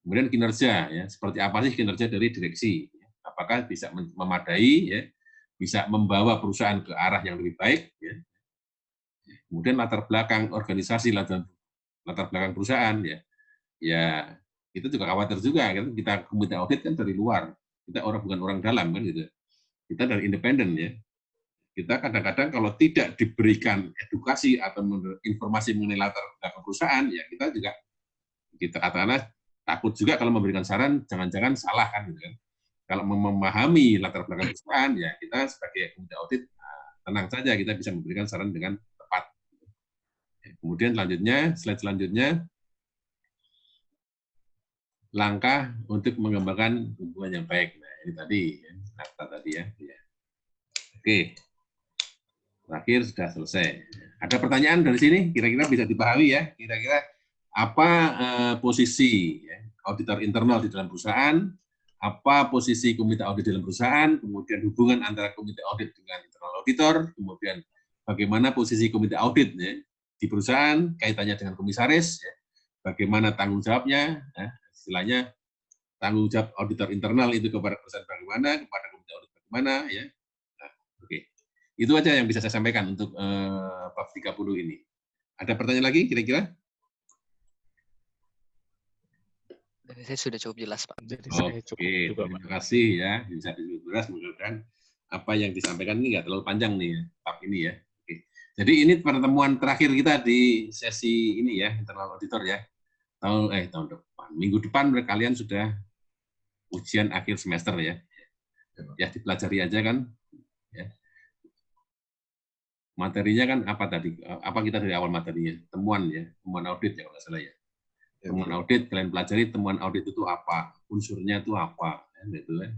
Kemudian kinerja, ya seperti apa sih kinerja dari direksi? Apakah bisa memadai, ya, bisa membawa perusahaan ke arah yang lebih baik? Ya. Kemudian latar belakang organisasi, latar belakang perusahaan, ya itu juga khawatir juga kan, kita komite audit kan dari luar, kita bukan orang dalam kan gitu, kita dari independen ya. Kita kadang-kadang kalau tidak diberikan edukasi atau informasi mengenai latar belakang perusahaan, ya kita katakanlah takut juga kalau memberikan saran, jangan-jangan salah kan gitu kan. Kalau memahami latar belakang perusahaan, ya kita sebagai komite audit tenang saja kita bisa memberikan saran dengan tepat. Kemudian slide selanjutnya, langkah untuk mengembangkan hubungan yang baik. Nah, ini tadi, ya. Oke. Terakhir sudah selesai. Ada pertanyaan dari sini? Kira-kira bisa dipahami ya? Kira-kira apa posisi ya, auditor internal di dalam perusahaan? Apa posisi komite audit dalam perusahaan? Kemudian hubungan antara komite audit dengan internal auditor? Kemudian bagaimana posisi komite audit ya, di perusahaan? Kaitannya dengan komisaris? Ya. Bagaimana tanggung jawabnya? Ya. Istilahnya tanggung jawab auditor internal itu kepada perusahaan bagaimana? Kepada komite audit bagaimana? Ya. Nah, oke. Itu aja yang bisa saya sampaikan untuk bab 30 ini. Ada pertanyaan lagi kira-kira? Saya sudah cukup jelas, Pak. Oke, terima kasih ya. Bisa jelas, mudah-mudahan apa yang disampaikan ini nggak terlalu panjang nih ya, bab ini ya. Oke. Jadi ini pertemuan terakhir kita di sesi ini ya, internal auditor ya. Tahun depan, minggu depan kalian sudah ujian akhir semester ya. Ya dipelajari aja kan. Ya. Materinya kan apa tadi? Apa kita dari awal materinya? Temuan ya, temuan audit ya kalau nggak salah ya. Temuan audit, kalian pelajari temuan audit itu apa, unsurnya itu apa, gitu kan.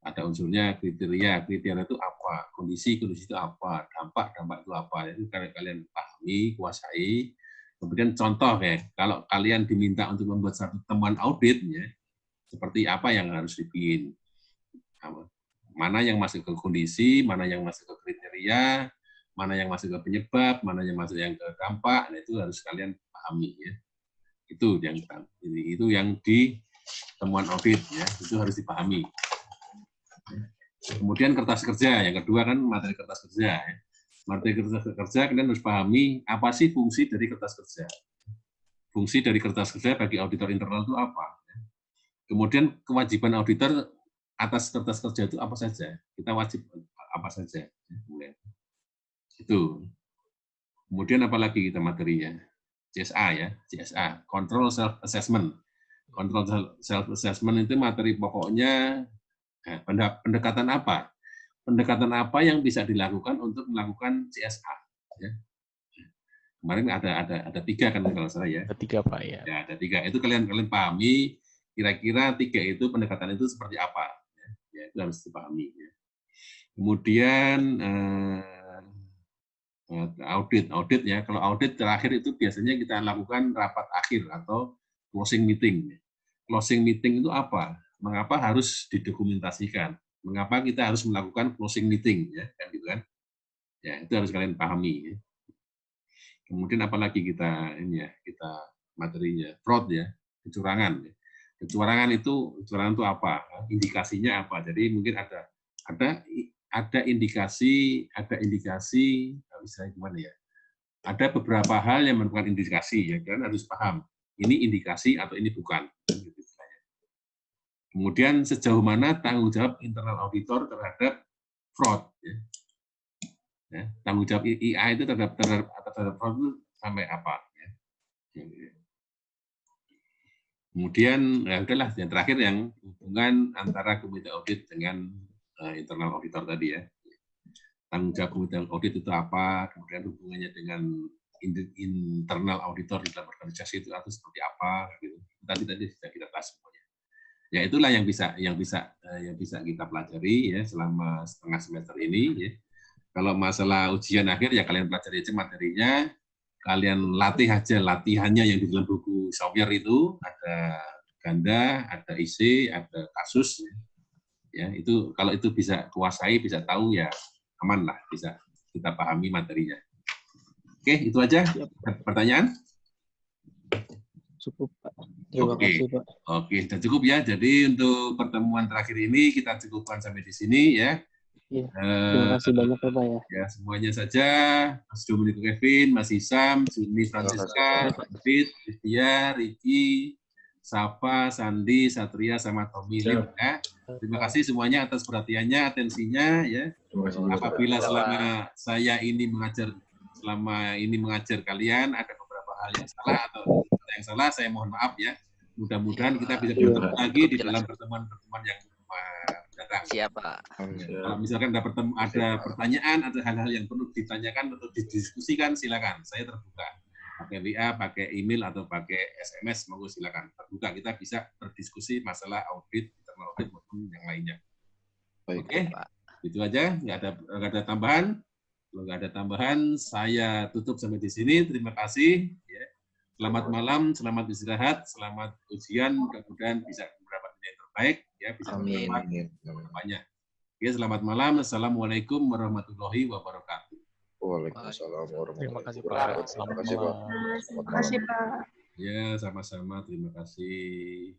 Ada unsurnya, kriteria itu apa, kondisi itu apa, dampak itu apa, itu kalian pahami, kuasai. Kemudian contoh ya, kalau kalian diminta untuk membuat satu temuan audit, ya, seperti apa yang harus dibikin, mana yang masuk ke kondisi, mana yang masuk ke kriteria, mana yang masuk ke penyebab, mana yang masuk yang ke dampak, nah itu harus kalian pahami ya. Itu yang di temuan audit ya, itu harus dipahami. Kemudian kertas kerja, yang kedua kan materi kertas kerja ya. Materi kertas kerja kalian harus pahami apa sih fungsi dari kertas kerja. Fungsi dari kertas kerja bagi auditor internal itu apa? Kemudian kewajiban auditor atas kertas kerja itu apa saja? Kita wajib apa saja? Itu. Kemudian apalagi kita materinya? CSA ya, CSA, Control Self Assessment. Control Self Assessment itu materi pokoknya pendekatan apa? Pendekatan apa yang bisa dilakukan untuk melakukan CSA? Ya. Kemarin ada 3 kan kalau salah ya. Ada 3 Pak ya. Ya, ada 3. Itu kalian pahami kira-kira 3 itu pendekatan itu seperti apa? Ya, itu harus dipahami. Ya. Kemudian audit ya. Kalau audit terakhir itu biasanya kita lakukan rapat akhir atau closing meeting. Closing meeting itu apa? Mengapa harus didokumentasikan? Mengapa kita harus melakukan closing meeting ya, kan gitu kan? Ya, itu harus kalian pahami. Ya. Kemudian apalagi kita materinya fraud ya, kecurangan. Kecurangan itu apa? Indikasinya apa? Jadi mungkin ada indikasi bisa gimana ya? Ada beberapa hal yang merupakan indikasi ya, kalian harus paham. Ini indikasi atau ini bukan. Kemudian sejauh mana tanggung jawab internal auditor terhadap fraud ya. Ya, tanggung jawab IA itu terhadap fraud itu sampai apa ya. Kemudian ya udahlah yang terakhir yang hubungan antara komite audit dengan internal auditor tadi ya. Tanggung jawab komite audit itu apa, kemudian hubungannya dengan internal auditor di dalam organisasi itu atau seperti apa gitu. Tadi sudah kita bahas semuanya. Ya itulah yang bisa kita pelajari ya selama setengah semester ini ya. Kalau masalah ujian akhir ya kalian pelajari aja materinya, kalian latih aja latihannya yang di dalam buku Sawyer itu, ada ganda, ada IC, ada kasus ya. Itu kalau itu bisa kuasai, bisa tahu ya aman lah, bisa kita pahami materinya. Oke, itu aja. Pertanyaan? Cukup, Pak. Terima kasih, Pak. Oke, sudah cukup ya. Jadi untuk pertemuan terakhir ini kita cukupkan sampai di sini ya. Ya, terima kasih banyak ya, Pak ya. Ya, semuanya saja. Mas Dominico Kevin, Mas Hisam, Suni Francisca, David, Livia, Ricky, Sapa, Sandi, Satria, sama Tommy Lim ya. Terima kasih semuanya atas perhatiannya, atensinya ya. Apabila selama ini mengajar kalian ada beberapa hal yang salah atau yang salah, saya mohon maaf ya. Mudah-mudahan kita bisa bertemu lagi di dalam pertemuan-pertemuan yang datang. Siapa? Kalau misalkan ada pertanyaan, ada hal-hal yang perlu ditanyakan atau didiskusikan, silakan. Saya terbuka. Pakai WA, pakai email, atau pakai SMS, monggo silakan. Terbuka, kita bisa berdiskusi masalah audit, internal audit, maupun yang lainnya. Oke, itu aja. Nggak ada tambahan. Kalau nggak ada tambahan, saya tutup sampai di sini. Terima kasih. Ya. Selamat malam, selamat istirahat, selamat ujian, mudah-mudahan bisa mendapat nilai terbaik, ya bisa mendapat banyak. Ya, selamat malam. Assalamualaikum warahmatullahi wabarakatuh. Waalaikumsalam warahmatullahi wabarakatuh. Terima kasih Pak. Selamat malam. Terima kasih Pak. Ya, sama-sama. Terima kasih.